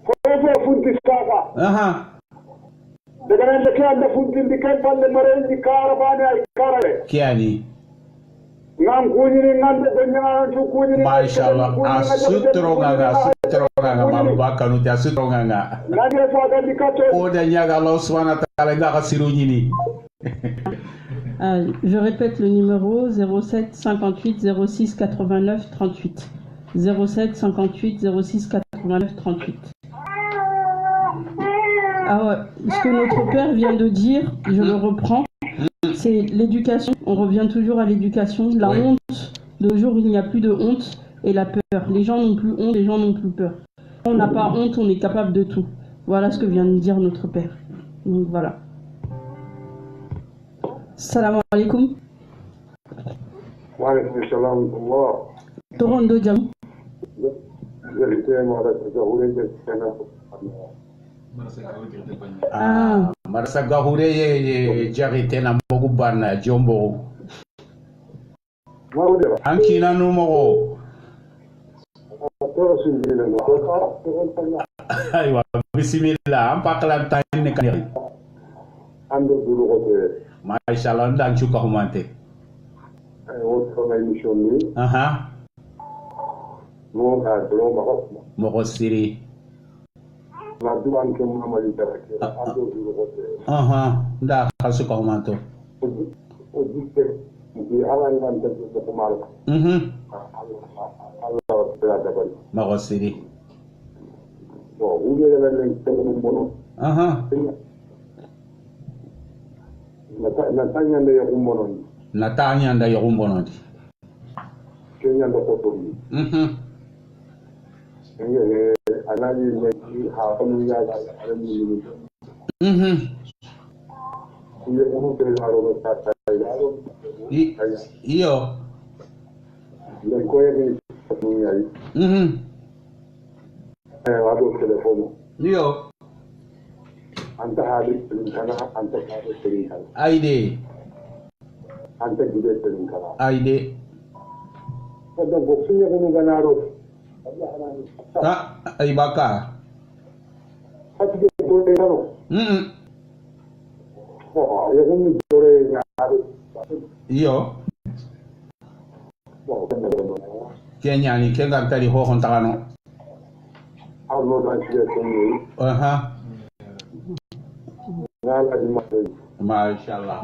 Fofo funti saka. Daga nan da kan da funti dikan palle mare di karabani ay karare. Kiani? Ngam kunyi ngam da nyanga tu kunyi. Mashallah. Asutronga malu bakanu ti asutronga. Nadi fa ga dikato. Oda nyaga Allah Subhanahu wa taala ga siru nyini. Je répète le numéro 07 58 06 89 38. 07 58 06 89 38. Ah ouais, ce que notre père vient de dire, je le reprends, c'est l'éducation. On revient toujours à l'éducation. La honte, de nos jours, il n'y a plus de honte et la peur. Les gens n'ont plus honte, les gens n'ont plus peur. On n'a pas honte, on est capable de tout. Voilà ce que vient de dire notre père. Donc voilà. Salam alaikum. Wa alaikum salam Allah. Torondo jam. Marasa gahure ye jarite na mogu bana jombo. Hankina no mogo. Aywa bismillah am paklan tan ne kan. Ando dulu kote. Mashallah ndan chuka humante. Otro na emission ni. Mo ka dolo ma. Mo siri. La duan ke mo ma litera ke. Ando dulu kote. Nda khalsu ka humanto. O dite di ala ngan te ko mal. Allah ta da bari. Mo siri. Bo uje ga len te mo mono. Natanya nda ya kumono. Natanya nda ya kumono. Kenya ndo koto ni. Ngene anani ne ha kono ya ga ala ni. Kuye ko te haro ta ta ya. Iyo. Le koye ni ni ai. Ado telefono. Iyo. Anta hadis kana anta hadis kana. Aide. Anta gide kana. Aide. ada boksunya ko ganaro ay baka hati ko de no ya ko mi dore ganaro iyo Kenya ni kenga tali ho hon tagano allo da ci ko ni ngala di ma sha Allah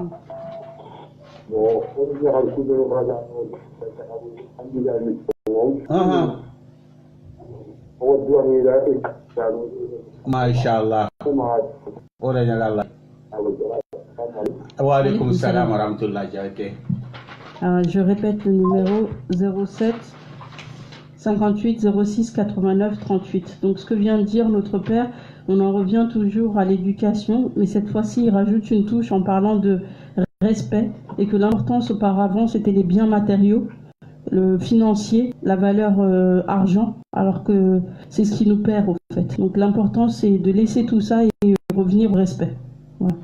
no ko ni har ku do raja andi da ni o duwa ni da ma sha Allah ora nya Allah wa alaikum salam wa rahmatullahi wa barakatuh. Je répète le numéro 07 58 06 89 38. Donc ce que vient de dire notre père, on en revient toujours à l'éducation, mais cette fois-ci il rajoute une touche en parlant de respect et que l'importance auparavant c'était les biens matériaux, le financier, la valeur argent, alors que c'est ce qui nous perd au fait. Donc l'important c'est de laisser tout ça et revenir au respect. Voilà.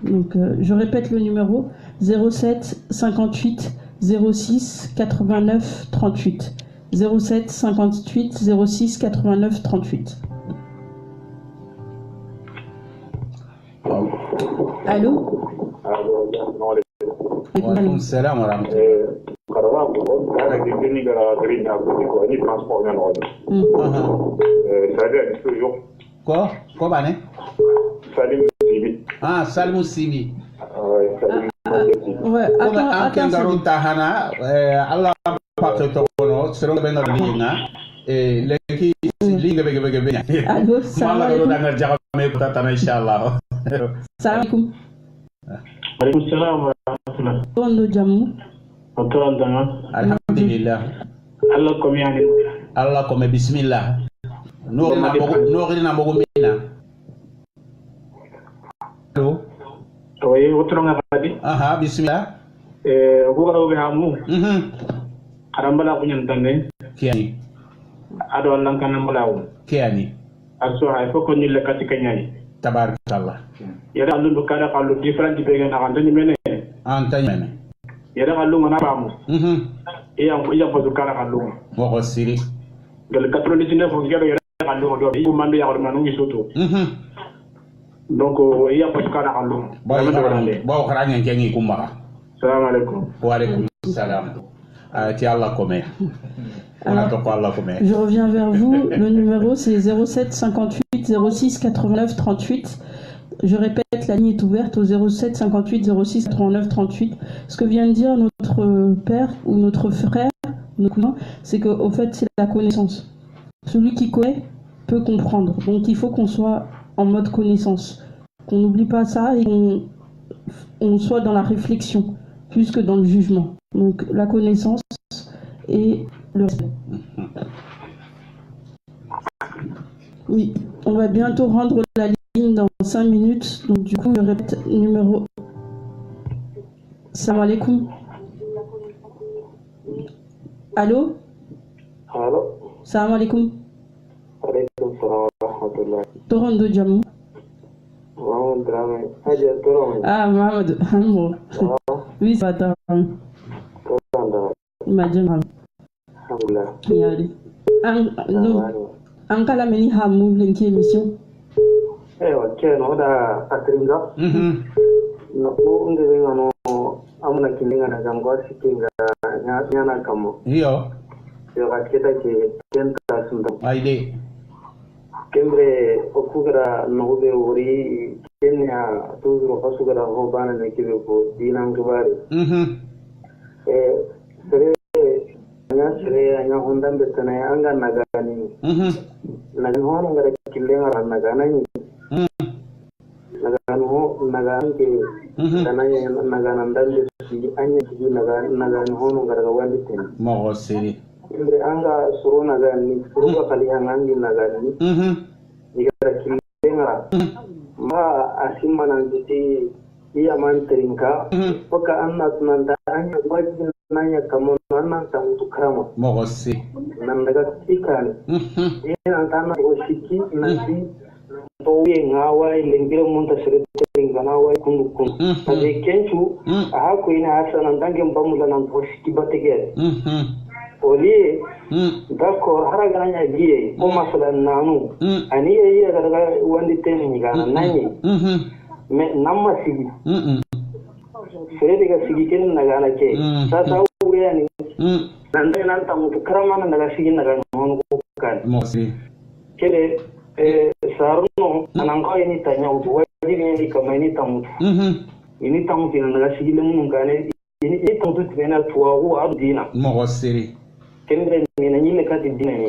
Donc je répète le numéro 07 58 06 89 38. 07 58 06 89 38. Allô? Waalaikum salam wa rahmatullahi. Quoi? Quoi, Bane? Ah, Salmou Sibi. Ouais, attends. Tahana, Allah Patono, Seron Benga, Lenki, Linga Bega. Allô, salam alaikum. Salam alaikum. Alaikum salam wa rahmatullah. Tondo jamu. Otoran danga. Alhamdulillah. Allah komiyani. Allah kome bismillah. Nurina mogo mina. Allô? Oui, otoran ngadi. Aha, bismillah. Ko be hamu. Arambala kunyan tanne. Kiani. Ado Allah kan mbalaw. Kiani. Aso hay foko ni le katika nyani. Tabarakallah. Yara allu kada kallu different be ga na kan tani mene. Antani mene. Yara kallu ngana bamu. Iya bodu kada kallu. Mo siri. Gal 99 fo gero yara kallu do yi mande ya ko nanu soto. Donc iya bodu kada kallu. Ba xaranya kengi kumara. Salam alaikum. Wa alaikum salam. Je reviens vers vous. Le numéro c'est 07 58 06 89 38. Je répète, la ligne est ouverte au 07 58 06 89 38. Ce que vient de dire notre père ou notre frère, notre cousin, c'est qu'au fait c'est la connaissance. Celui qui connaît peut comprendre. Donc il faut qu'on soit en mode connaissance. Qu'on n'oublie pas ça et qu'on soit dans la réflexion plus que dans le jugement. Donc la connaissance et le respect. Oui, on va bientôt rendre la ligne dans 5 minutes. Donc du coup, je répète numéro. Salam alaikum. Allô? Allô? Salam alaikum. Alaikum salam wa rahmatullah. Toronto Jamou. Mohamed Drame. Haja Toronto. Ah, Mohamed. Oui, ça va. Majam. Alhamdulillah. Yari. An kala meni hamu lenki émission. No da Patringa. No ko ngere ngano amuna kilinga na jamgo sikinga nyana kamo. Iyo. Yo akita ke tenta sunda. Aide. Kembre okugara nobe ori kenya tuzuro kasugara ho bana ne kibe ko dinang kubari. Sere nya hondan betana anga nagani. Nagan ho ngara kilenga nagana nagan ke dananya nagan dan di anya di nagan ho ngara wandi ten. Mo seri. Kembre anga suru nagan ni suru kali hangan di nagan ni. Jika kilenga ma asimana jadi iya manteringka poka anna tunanda anya wajin nanya kamu nana tamu tukrama mogosi nandaga tikani ina antana osiki nasi towe ngawa ilengire munta sereteringa ngawa kundukun ade kenchu ahako ina hasana ndange mbamula na osiki bategere oli d'accord haraganya giye ko masalan nanu ani yayi daga wandi ten ni gana nani me namma sigi sere daga sigi ken na gana ke sa sa ure ani nan dai nan tamu karama nan daga sigi na gana hono ko kan mosi kele sarno nan ko ini tanya utu wajibi ni kama ini tamu ini tamu tin daga sigi le mun gane ini tamu tena tuwa abdina mosi kendre ni na nyine kati dina ni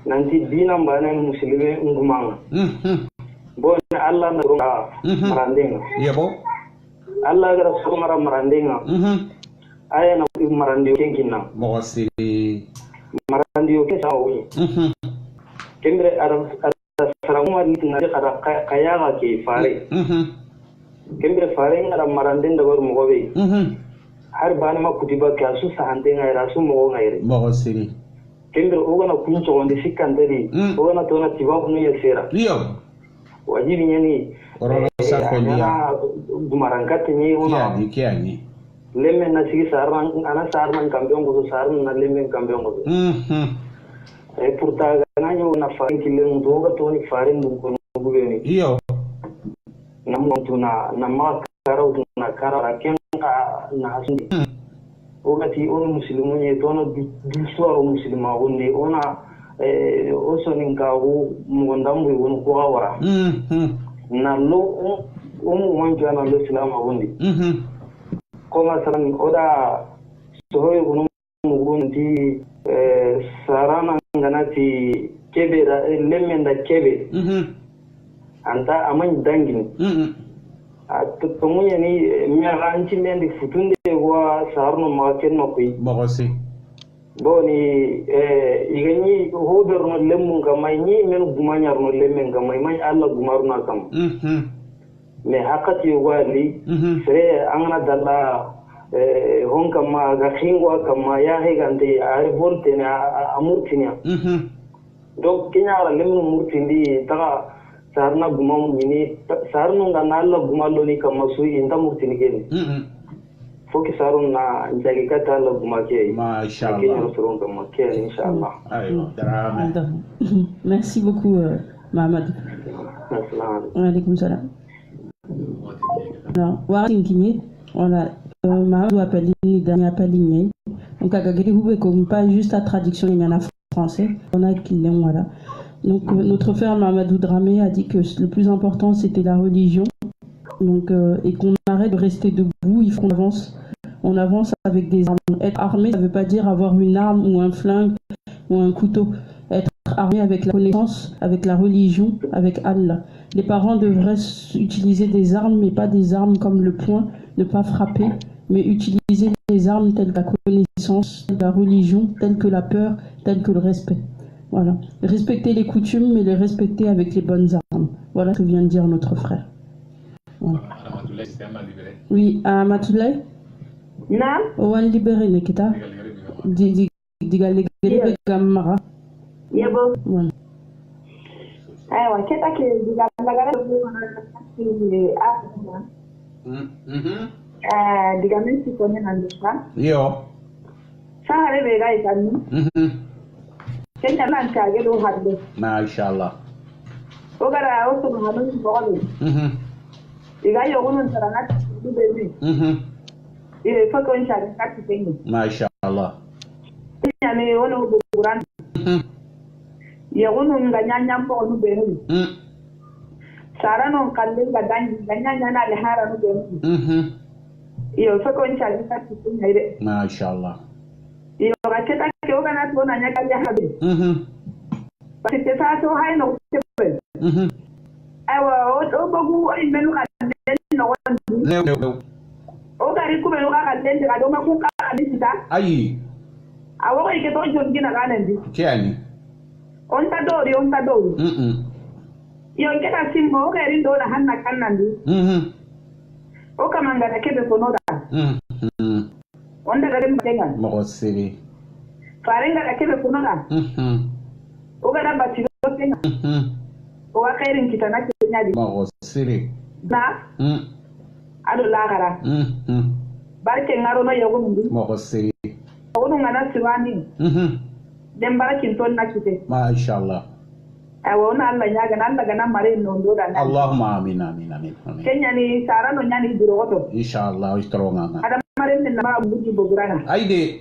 nanti dina mbana muslime ngumanga bon Allah na ronga marandenga yebo Allah ga rasul marandenga aya na marandio kenkina mosi marandio ke sawi kendre ara saramu ni na kada kayaga ke fare kendre fare ngara maranden da bar mo gobe har bani ma kutiba ka su sahante ngaira su mo ngaire mo siri kendre ogana kuncho onde sikandari ogana tona tiba kunu yesera iyo wajibi nyani orona sa ko niya dumarankate ni ona kiani lemme na sigi sarman ana sarman kambion go sarman na lemme kambion go pourta gananyo na farin kilen do ga toni farin dum ko gubeni iyo nammo tuna namma karaw tuna kara ken na hasundi ogati on muslimu ne tono dulsuaro muslima wonde ona oso ninkawo mugondambu won ko awara na lo wanja na lo islama wonde ko masalan oda sohoy won mugundi sarana ganati kebe lemenda kebe anta aman dangin tumunya ni mi ranchi mendi futunde wa sarno maken no koy mogosi boni igani hoberno lemmu ngamay ni men gumanyar no lemmen ngamay may alla gumaruna kam me hakati wali sere angana dalla honka ma ga khingwa kama ya he gande ar volte na amurtinya donc kinyara lemmu murtindi taga sarna gumam ni sarno nganalla gumalo ni kama su inta murtini gene foki sarun na njagi kata la gumake mashallah kinyo surun kama ke inshallah ayo drama merci beaucoup Mahamadou. Assalamu alaikum salam. Alors warinkinye voilà Mahamadou appelle ni appelle ni donc agageli hube comme pas juste la traduction il y en a français on a qui l'aiment voilà. Donc notre frère Mahamadou Dramé a dit que le plus important c'était la religion. Donc et qu'on arrête de rester debout, il faut qu'on on avance avec des armes. Être armé, ça ne veut pas dire avoir une arme ou un flingue ou un couteau. Être armé avec la connaissance, avec la religion, avec Allah. Les parents devraient utiliser des armes, mais pas des armes comme le poing, ne pas frapper, mais utiliser des armes telles que la connaissance, la religion, telles que la peur, telles que le respect. Voilà. Respecter les coutumes, mais les respecter avec les bonnes armes. Voilà ce que vient de dire notre frère. Voilà. Oui, à Matoulay. Na? On libéré Nikita. Diga libéré Gamara. Yebo. Voilà. Aiwa, keta ke diga ndagara ni Afrika. Diga mensi kone nandusha. Yo. Sahare bega itani. Kenya lancha gelo hadde. Mashallah. Ogara oso mahanu bogo. Diga yo gonon sarana dubeni. Ile fako insha kati pengi. Mashallah. Kenya ne wono buguran. Ya wono nganyanya mpo no beni. Sara no kalle gadangi nganyanya na le hara no beni. Iyo fako insha kati pengi ire. Mashallah. Iyo raketa ke ogana to na nyaka ya habe. Basi pesa to hai no tebe. Aiwa o bogu o imenu ka no No. o gari ku belu ka lende ka do ma ku ka alisita Ayi. awo ke to jongi na kanendi Kiani? on ta dori yo ke ta simmo o gari do na hanna kannandi o kama ngada kebe ko noda on da gari mtenga Mo siri. farenga da kebe ko noda o gada bati do tenga o wa kairin kitana ke nyadi Mo siri. na ado lagara barke ngaro no yogo mundi Mo siri. o onu ngana siwani dem barakin ton nakite ma insha Allah ona Allah nyaga nan daga nan mare no ndo da Allahumma amin amin amin amin kenya ni sara no nyani duroto insha Allah istronga ada mare ni na buji bogurana aide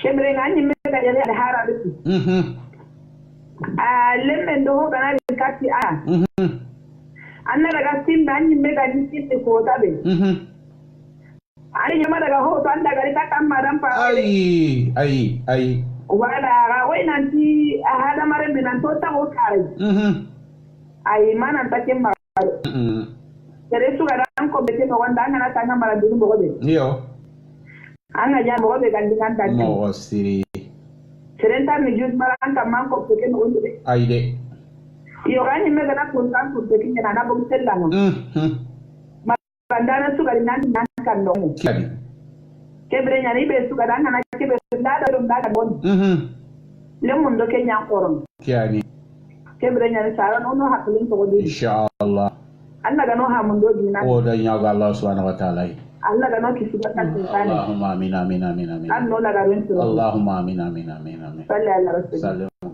shemre ngani me ga yale da harare lemme ndo kana kati anna daga sim nani me ga ni ko tabe ani nyama daga ho to anda gari ta kam madam pa ai wala ga wai nanti hada mare binan to ta ho kare ai mana ta ke ma tere su ga dan ko bete no wanda ngana ta ngam mara dinu bogo be yo anga ja bogo be gandi kan ta mo siri serenta mi jus mara anta man ko ke no unde ai de yo gani me ga na ko kan ko ke nyana na bogo sella no bandana su ga nan kan no kadi kebre nyani be su ga dan na kebe da dum da bon le mun do ke nyang koron kani kebre nyani sara no no hakulin to godi insha Allah Allah ga no ha mun do dina o da nyaga Allah subhanahu wa ta'ala Allah ga no ki su ga kan tsani Allahumma amin amin amin amin an no la ga ren su Allahumma amin amin amin amin sallallahu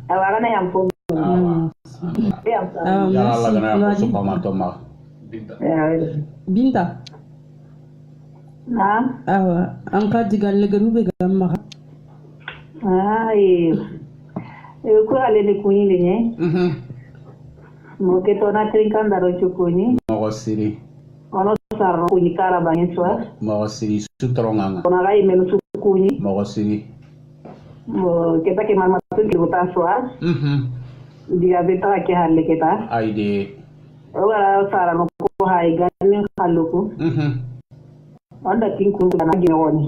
awa ga na yam fo ya Allah ga na ko so ma to ma Binta na an ka diga legaru be ga ma ko ale ni kuni le mo ke to na trinkan daro chukuni mo siri ono sarro kuni kara bangi swa mo siri sutronga ona ga imenu chukuni mo siri mo ke ta ke mama tu ki bota swa dia beta ke halle ke ta aide wala sara no ko hay ganin haluku onda tinku na gina woni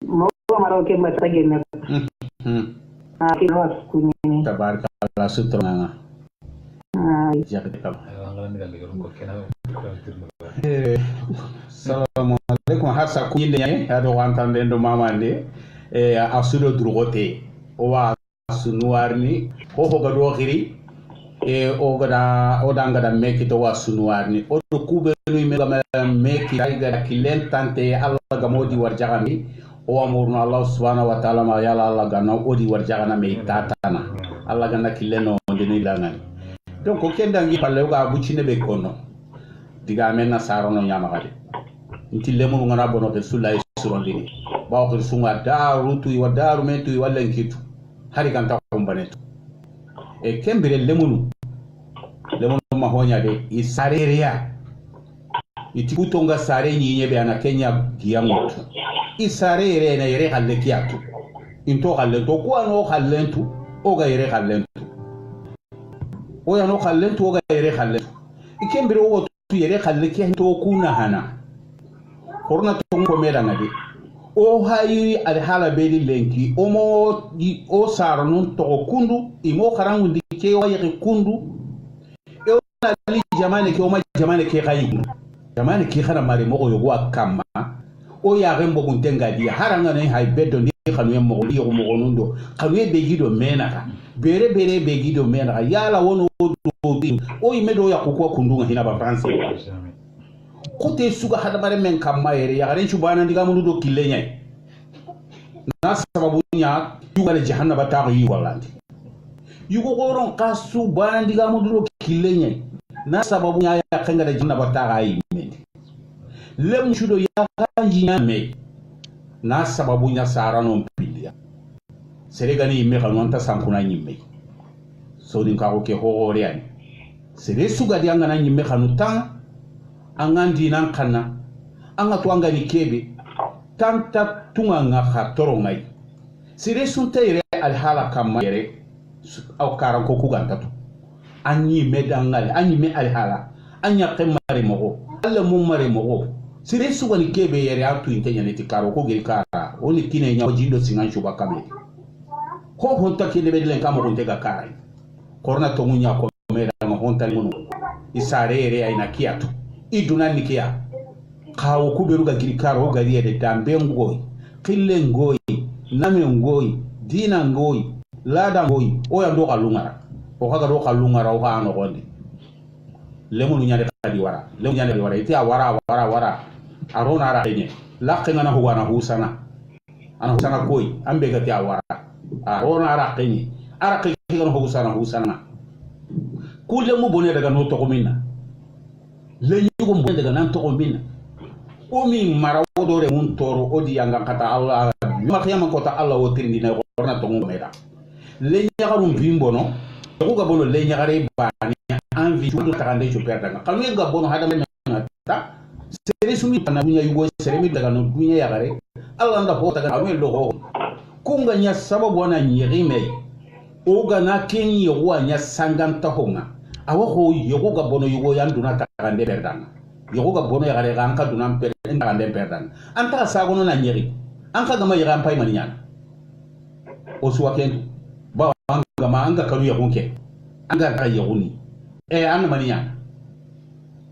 mo maro ke mata gina ki no kuni tabarakallah sutronga Assalamu alaikum hasa kuyinde nyane hado wantande ndo mamande asudo drogote o wa sunuarni ho ga do khiri o danga da meki to wa sunuarni o do kube no me meki ga kilen tante Allah ga modi warjagami o amurna Allah subhanahu wa ta'ala ma yala Allah ga no odi warjagana me tatana Allah ga na kileno ndini langani donc ko kenda ngi palle ga bucine be kono diga men na sarono nyama gade inti lemunu ngana bono ke sulay surondini bawo ko sunga daru tu wa daru mentu walla nkitu hari kan ta ko banetu e kembere lemunu ma honya de isareria iti kutonga sare nyinye be ana Kenya giyango isarere na yere halle kiyatu into halle to ko no hallentu o ga yere hallentu o ya no hallentu o ga yere hallentu ikembere o tu yere halle kiyanto kuna hana korna to ko meda ngade o hayi al hala beli lenki o mo o sar non to kundu imo karangu ndike o yere kundu e o ali jamane ke o ma jamane ke gayi jamane ke khana mare mo yo wa kama o ya rembo kuntenga dia haranga ne hay bedo ni khanu yem mo liyo mo gonundo khanu be gido menaka bere be gido menaka yala wono o imedo ya kukwa kundunga hina ba France kote suga hada bare men kamma yere ya garen chubana ndiga mundu do kilenya na sababu nya yuga le jahannaba ta yi wallandi yugo goron kasu bana ndiga mundu do kilenya na sababu nya ya kanga da jahannaba ta yi mendi lem chudo ya kanji nyame na sababu nya sarano mpilia seregani me kanwanta sankuna nyimme so din ka ko ke hore ani sere suga di anga na nyimme kanu tan angandi nan kana anga to anga ni kebe tanta tunga nga khatoro ngai sire sunte ire al hala kamma yere au karan ko ku ganta to anyi medangal anyi me al hala anya qemare mogo alla mum mare mogo sire suga ni kebe yere atu intenya ni tikaro ko gel kara oni kine nya jindo singan shuba kambe ko honta kine bedlen kamo ko tega kara korna to munya ko mera ngo honta munu isare ere aina kiatu iduna nikia kawo kuberuga girikaro gariye de dambe ngoyi kille ngoyi name ngoyi dina ngoyi lada ngoyi oya ndo kalungara o kaga do kalungara o hano gonde lemunu nyade kadi wara lemu nyade wara iti wara arona ara kenye lakena na huwana husana ana sana koy ambe gati awara ona araqini araqi kan husana kulle mu bone daga no to minna le nyugo mo daga nan to minna o mi mara wodore mun toro odi yanga kata Allah ma khiyama ko ta Allah o tirindi na orna to mo meda le nyagarum bimbono ko ga bono le nyagare bani envie to ta kande to perda kanu ga bono hada men ta sere sumi na dunya yugo sere mi daga no dunya yagare Allah nda ho daga awen lo ho kunga nya sababu wana nyirime o ga na ken yugo nya sanganta honga awa ho yugo ga bono yugo yanduna ta kande perda yogo ga bono yagare ga anka dunan per ndande perdan anta sa gono na nyeri anka gama yaga ampai maninyana o suwa kendu ba anga ma anga kanu yagonke anga ta yaguni anga maninyana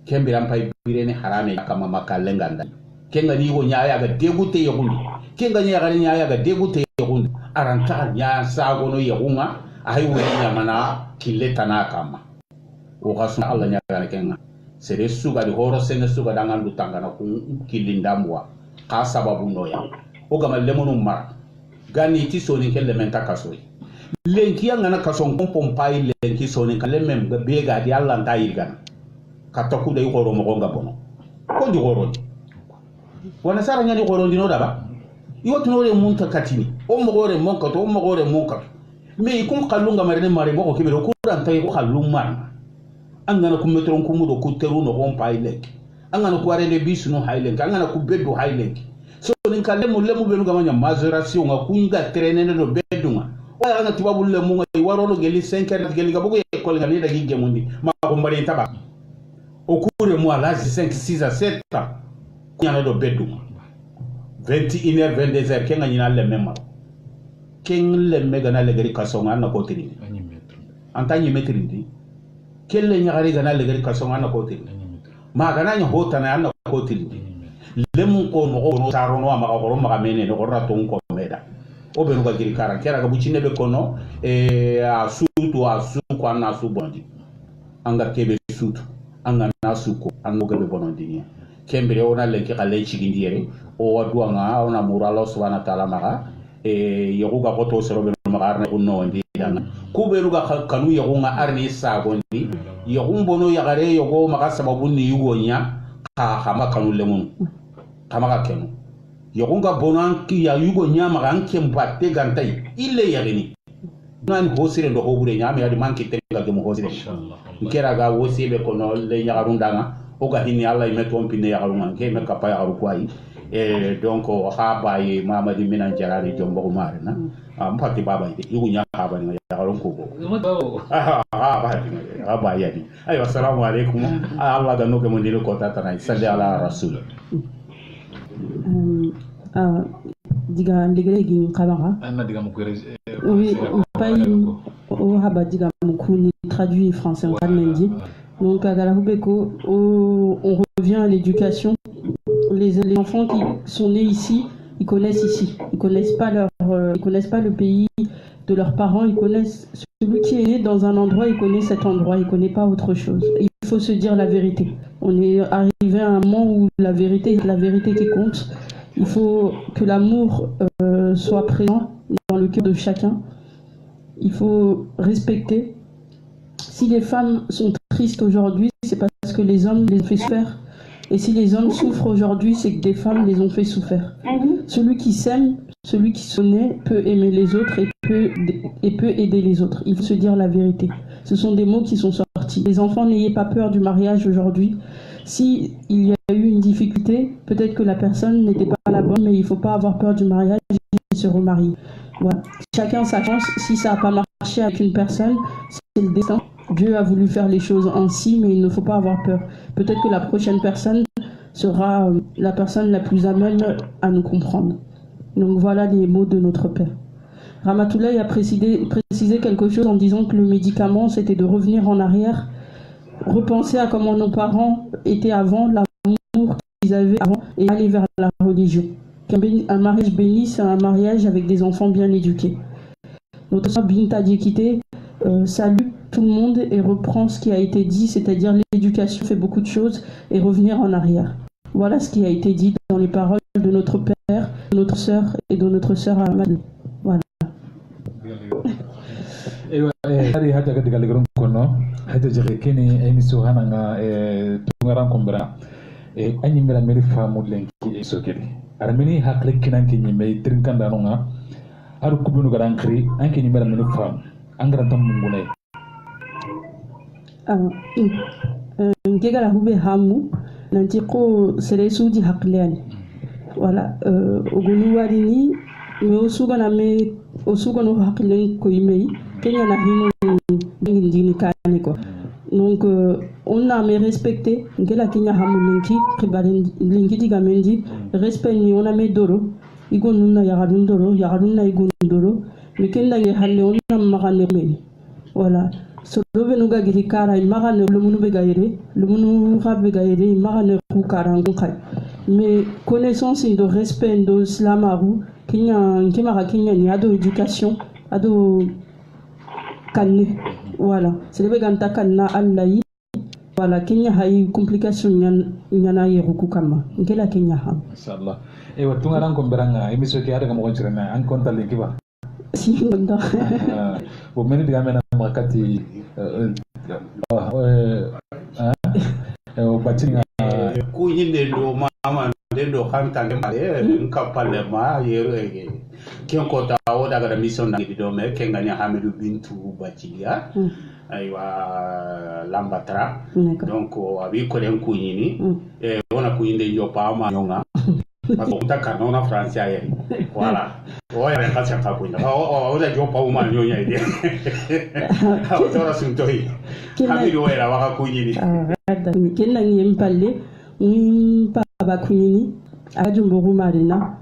kembe ampai birene harame kama makalenga nda kenga ni go nyaaya ga degute yaguni kenga nyaaya ga nyaaya ga degute yaguni aranta nya sa gono yagunga ayi wuri nyamana kileta na kama o gasu Allah nyaga kenga sere suga di horo sene suga dangan du tangana ku kilindamwa ka sababu noya o gama lemonu mar gani ti soni kelle menta kasoi lenki yanga na kason kompom pai lenki soni kale mem ga bega di Allah nda yirgan ka to ku de horo mo gonga bono ko di horo wana sara nyani horo di no daba iwo tunore munta katini o mo gore monka to o mo gore monka me ikun kallunga marene mare mo ko kibero ku ran tay ko kallum mar angana ku metron ku mudo ku teru no on pailek angana ku arele bisu no hailek angana ku beddu hailek so nin kalle mo lemu benu gamanya majoration nga kunga trenene no beddu nga wala nga tibabu lemu nga waro no geli 5 heures geli gabugo ekol nga ni dagi gemundi ma ko mbari taba o kure mo ala 5 6 7 kunyana do beddu 21 heures 22 heures kenga nyina le memma ken le mega na le gari kasonga na ko tini antanyi metrindi kelle nyagari gana legari kasonga na kotil ma gana nya hota na na kotil lemu ko no taro no ma ko ma mene no rata ton ko meda o be no ga giri karan kera ga bucine be kono a sutu ko na su bondi anga kebe sutu anga na suko anga ga be bonondi kembere ona lenki kale chigindire o wadwa nga ona muralo subhanahu wa ta'ala maga yogo ga koto sero be magarna unno ndi dana kubelu ga kanu yogo nga arni sagondi yogo mbono yagare yogo maga sababu ni yugonya ka kama kanu lemun kama ga kenu yogo ga bono anki ya yugonya maga anki mbatte gantai ile yagini nan hosire ndo hobure nyame ya di manki tenga ge mo hosire inshallah nkera ga wosibe kono le nyagarundanga o ga hini Allah imeto mpine yagarunga ke me kapa ya rukwai donc ha baye mamadi minan jarari jombo mare na mpati baba ide yugunya ha ba ni yagarun ko ha ba ya ni ayo assalamu alaikum Allah ga noke mondiro ko tata na salli ala rasul diga ndigere gi kabara anna diga mo kwere oui pai o haba diga mo kuni traduit français en canadien donc à Galahubeko on revient à l'éducation. Les enfants qui sont nés ici, ils connaissent ici, ils connaissent pas le pays de leurs parents, ils connaissent celui qui est né dans un endroit, il connaît cet endroit, il connaît pas autre chose. Il faut se dire la vérité. On est arrivé à un moment où la vérité qui compte. Il faut que l'amour soit présent dans le cœur de chacun. Il faut respecter. Si les femmes sont tristes aujourd'hui, c'est parce que les hommes les ont fait souffrir. Et si les hommes souffrent aujourd'hui, c'est que des femmes les ont fait souffrir. Celui qui s'aime, celui qui se connaît, peut aimer les autres et peut aider les autres. Il faut se dire la vérité. Ce sont des mots qui sont sortis. Les enfants, n'ayez pas peur du mariage aujourd'hui. Si il y a eu une difficulté, peut-être que la personne n'était pas la bonne, mais il ne faut pas avoir peur du mariage et se remarier. Voilà. Chacun sa chance. Si ça n'a pas marché avec une personne, c'est le destin. Dieu a voulu faire les choses ainsi, mais il ne faut pas avoir peur. Peut-être que la prochaine personne sera la personne la plus amène à nous comprendre. Donc voilà les mots de notre Père. Ramatoulaye a précisé quelque chose en disant que le médicament, c'était de revenir en arrière, repenser à comment nos parents étaient avant, l'amour qu'ils avaient avant, et aller vers la religion. Un mariage béni, c'est un mariage avec des enfants bien éduqués. Notre sœur Binta Diekité salue tout le monde et reprend ce qui a été dit, c'est-à-dire l'éducation fait beaucoup de choses et revenir en arrière. Voilà ce qui a été dit dans les paroles de notre père, de notre sœur et de notre sœur Ahmad. Voilà. Hari haja ka digal garum kono haja jere kene emiso hananga tungaran kombra anyi mera meri famu lenki sokeli armeni hakle kinan kinyi me trinkan danonga aru kubunu garan kri anki ni mera meri famu angara tam mungune ngegala hube hamu nanti ko sere suji hakleni voilà ogunu warini me osugana me osugano haklen ko yimei kenya na hino ndini kane ko donc on a me respecté ngela kenya hamu linki khibaren linki diga mendi respect ni on a me doro igon na yagadun doro yagadun na igon doro me kenda nge halle on na magane me voilà so lobe nuga giri kara magane le munu be gaire le munu rabbe gaire magane ku kara ngai mais connaissance de respect de slamaru kenya nkema kenya ni ado éducation ado kanne voilà c'est le ganta kanna allahi voilà kenya hay complication nyana yeruku kama ngela kenya ha inshallah watunga ran komberanga emiso ki ada kamo chirana an konta linki ba si nda bo meni diga mena makati batinga ku yinde do mama do khanta ngale nkapalle ma yere ken ko ta o daga mission na do me ken gani Hamidou Bintou Bachilia aywa Lambatra donc abi ko den ku yini wona ku yinde yo pa ma nyonga parce que ta kana na français ayeri voilà o ya ka cha ka ku na o da yo pa ma nyonya ide o tora suntoi Hamidou era wa ku yini ken na nyempalle baba kunyini ajumboru marina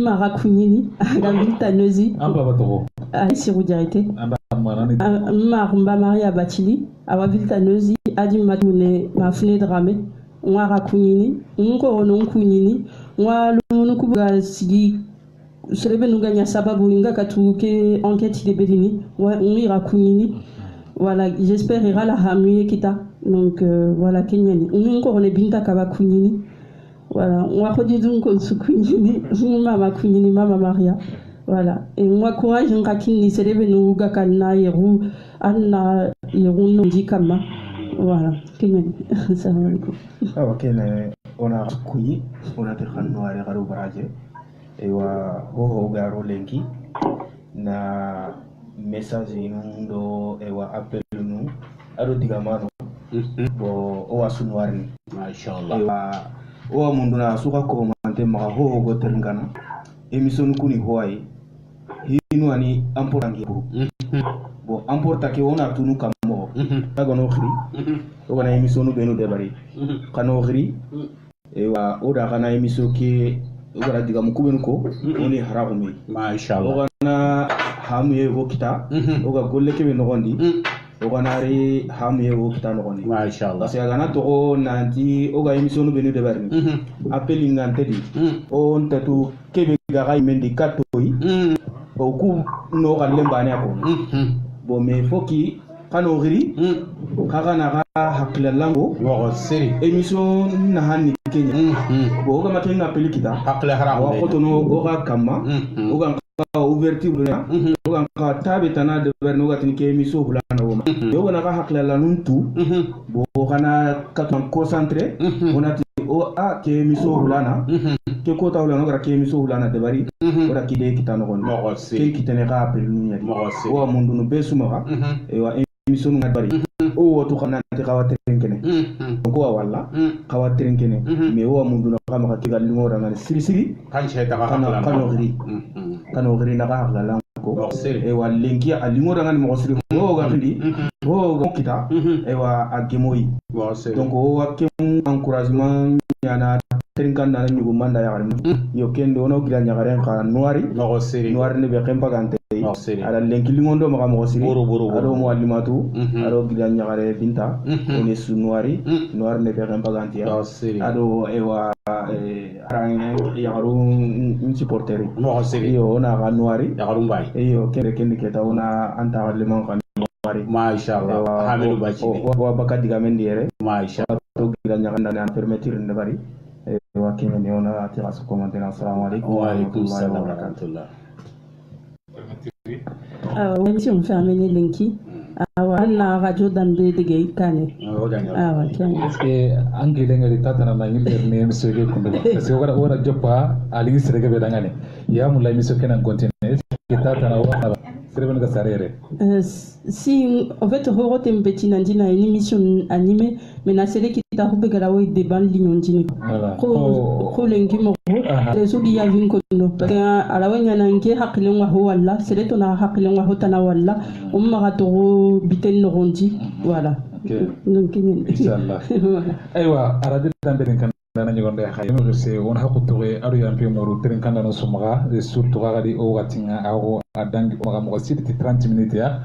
mara kunyini agambita nozi amba batoro siru direte amba marani mba maria batili awavilta nozi adi matune mafune drame ngara kunyini ngo non kunyini ngwalu kubuga sigi serebe nuganya sababu inga katuke enquête de bedini wa ngira kunyini voilà j'espère ira la hamuye kita donc voilà kenyani on est binta kaba kunyini voilà on va redire donc on kunyini mama kunyini mama Maria voilà et moi courage ngakini selebe no gakana yeru anna yeru no ndikama voilà kenyani assalamu alaikum kene ona kunyi ona te khano ari garu baraje e wa ho garo lenki na message ndo e wa appel nu ado digamano bo o wasunu warni mashallah o mundu na suka ko mante ma ho go terngana emission kuni hoai hinu ani amportangi bo amporta ke ona tunu kamo tago no khri o bana emission be no debari kano khri e wa o da kana emission ke o gara digamu kubenu ko oni haragumi mashallah o na hamuye go kita o ga golle ke be no gondi o ganari hamuye go kita no gondi mashallah parce que gana to nanti o ga emission be no debari appeli ngantedi o ntatu ke be ga ga mendi katoi o ku no ga lembane ko bo me foki kano giri kaga na ga hakla lango wa seri emission na hanni kenya bo ga matin appeli kita hakla haram wa kotono o ga kama o ga ouverture na o ga ka tabe tana de verno ga tin ke emission bulana o ma yo ga na ga hakla lanuntu bo kana ka concentré onati o a ke emission bulana ke ko ta bulana ga ke emission bulana de bari o ra kide kita no gon ke kitene ga appel nu nyadi o mundu no besuma e wa emission ngat bari o wotu kana te kawa terenkene ko wala kawa terenkene me o mundu no kama ka tigal ngora ngani siri kan cheta ka kana kano gri na ka la ko e wa lenki ali ngora ngani mo siri o ga khidi o ga kita e wa agemoyi donc o wa ke encouragement yana terenkan na nyugo manda ya garma yo kendo no gila nyagaren ka noari ne be kempa gante ala lenki lingondo maka mo siri ado mo alimatu ado gila nyagare binta one su noari ne be kempa gante ado ewa arang ya garu supporter yo na ga noari ya garu mbay yo kende keta ona anta lemon kan noari mashallah Hamidou Bachilia wa bakati ga mendiere mashallah to gira nyaganda na permettre ne bari wa kene ne ona atira su commenter assalamu alaikum wa alaikum salam wa rahmatullah. Si on fait amener Linky la radio d'Ambe de Gaïkane. Est-ce que Angela ngari tatana na ngile ne msege kumbe parce que ora jopa ali sirege bedangane ya mulai misoke na continue que tatana wa serben ga sarere si en fait Roro Tempeti nandina une émission animée mais na sele qui ta hube garawo débat ligne ndini ko lengi mo les udi ya vinko no parce que ala wanya nange hakilen wa ho walla sele to na hakilen wa hotana walla umma to biten no rondi voilà donc inshallah aywa arade tambere kan dana nyogonde xay no se won hakutoge aru yampe moru tren kan no sumaga surtout gadi o watinga ago adangi maga mo siti 30 minutes ya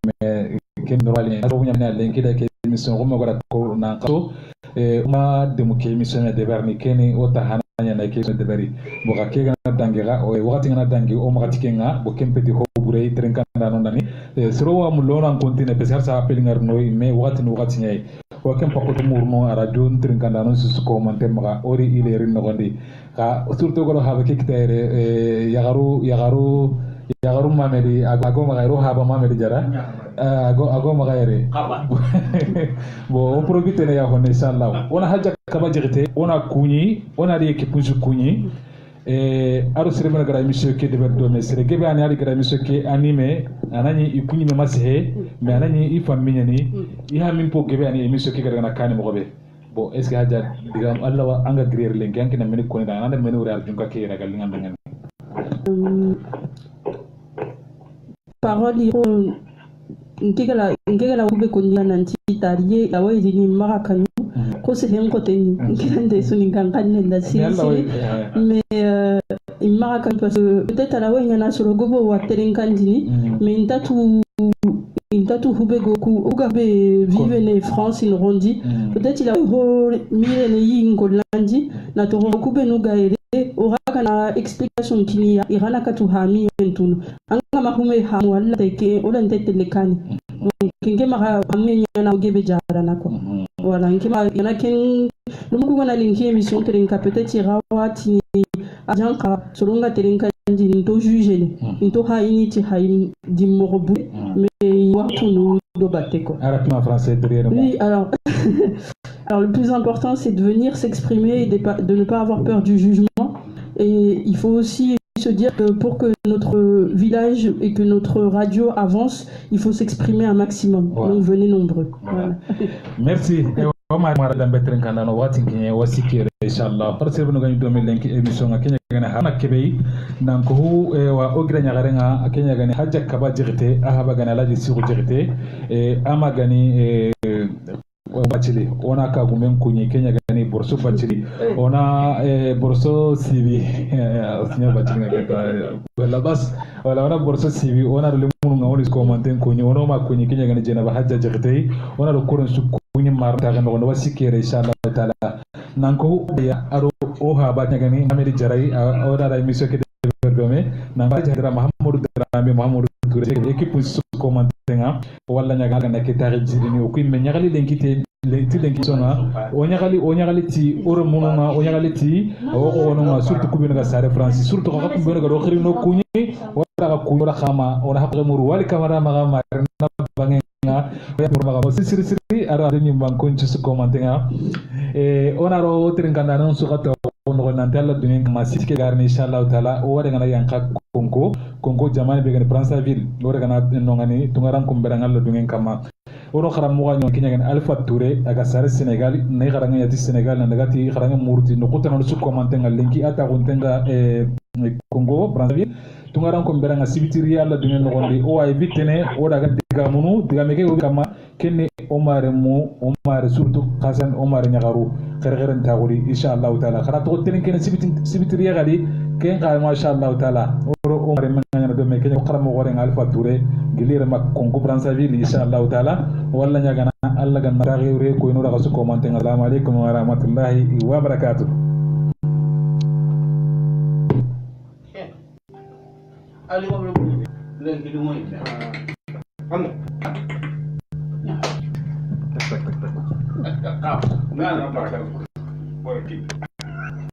mais ken normalement aso nyamna lenki da ke mission ko magara ko na ko ma demu ke mission de berni keni o tahana na ke de beri bo ka ke na dangira o wakati na dangi o magati kenga bo kempeti ko bure tren kan no dani sero wa mulona continue pe sa appel ngar noy mais wakati nyai ko kem pakoto murno radio tren kan no su commenter maga ori ile rin no gondi ka surtout ko ha ke kitere yagaru mamedi ago magayro haba mamedi jara ago magayre bo o probite ne ya honne inshallah ona hajja kaba jigite ona kunyi ona de kipunju kunyi aro siremana gara monsieur ke de berdo me sere gebe ani gara monsieur ke anime anani ikunyi me mashe me anani ifaminya ni iha min po gebe ani monsieur ke gara na kani mo gobe bo est ce que hajja digam Allah wa anga grier lenki anki na meni ko ni da anda meni wura junka ke ragal ngam ngam parole ngegala ube kunya nanti tariye lawa izini marakanu ko se hen ko teni ngende suni kankanne nda si mais marakanu parce que peut-être lawa nyana sur gobo wa terenkandini mais intatu hube goku ugabe vive ne France in rondi peut-être il a mire ne yingolandi na to kube no gaere oraka na explication kini irana katu hami entunu anga mahume hamu wala teke ola ntete lekani kinge maka hamu nyana ugebe jara nako wala nkima yana ken lumu kuna linki émission terenka peut-être irawati ajanka solonga terenka ndi nto jugele nto haini ti haini di morobu mais watunu do bateko arapima français derrière moi. Oui, alors le plus important c'est de venir s'exprimer et de ne pas avoir peur du jugement. Et il faut aussi se dire que pour que notre village et que notre radio avance, il faut s'exprimer un maximum. Voilà. Donc venez nombreux. Voilà. Merci. Omar Maradam Betren Kanano Watinki Wasikir Inshallah. Parce que nous gagnons 2000 émission à Kenya Gana Hana Kebei, Nankou wa Ogrenya Garenga, à Kenya Gani Hadja Kaba Direte, Ahaba Ganala sur Direte, et Amagani Bachili, on a Kagumem Kuni, Kenya Gani, Borso Bachili, on a Borso Civi, Seigneur Bachina, la base, on a Borso Civi, on a le monde, on est commenté Kuni, on a Kuni, Kenya Gani Genava Hadja Direte, on a le courant sous Kuni Marta, on va sikir, Inshallah, Nanko, Aro, Oha Batagani, Ameri Jarai, Oda, Monsieur Kedome, Nambajara Mahamoud Rami, Mahamoud Touré, équipe sous commentaire, Walla Nyaga, Naketari Jini, ou Queen Menyali Linkite, les Tilenkisona, Onyali Ti, Oromona, Onyali, Orona, surtout Kubina Sare Francis, surtout Kubina Rokrino Kuni, Wala Kura Hama, or Hakamuru, Wali Kamara Magama, Bangenga, Siri, Arani Bankun to commentaire, Onaro Trinkana Surato. On nantala dunia masih ke garni inshallah taala o wada ngana yanka konko jamane be gani pransa ville wada gana nongani tungaran kumberangal la dunia kama oro kharam mo ganyo kinya gani Alpha Touré aga sare Senegal ne kharanga yati Senegal na ngati kharanga murti no kutana su commentenga linki ata gontenga Congo Brazzaville tungaran kumberanga sibitiri yalla dunia no gondi o ay bitene o daga diga munu diga meke o kama kenne Omar surtout Hassan Omar Nyagaru khargaren taguri inshallah taala khara to tenen ken sibitiri gali ken ga mashallah taala Omar mangana do me ken khara mo gore Alpha Touré gilire mak Congo Brazzaville inshallah taala walla nyagana Allah ganna tagure ko no daga su commenter assalamu alaikum wa rahmatullahi wa barakatuh Ali ko le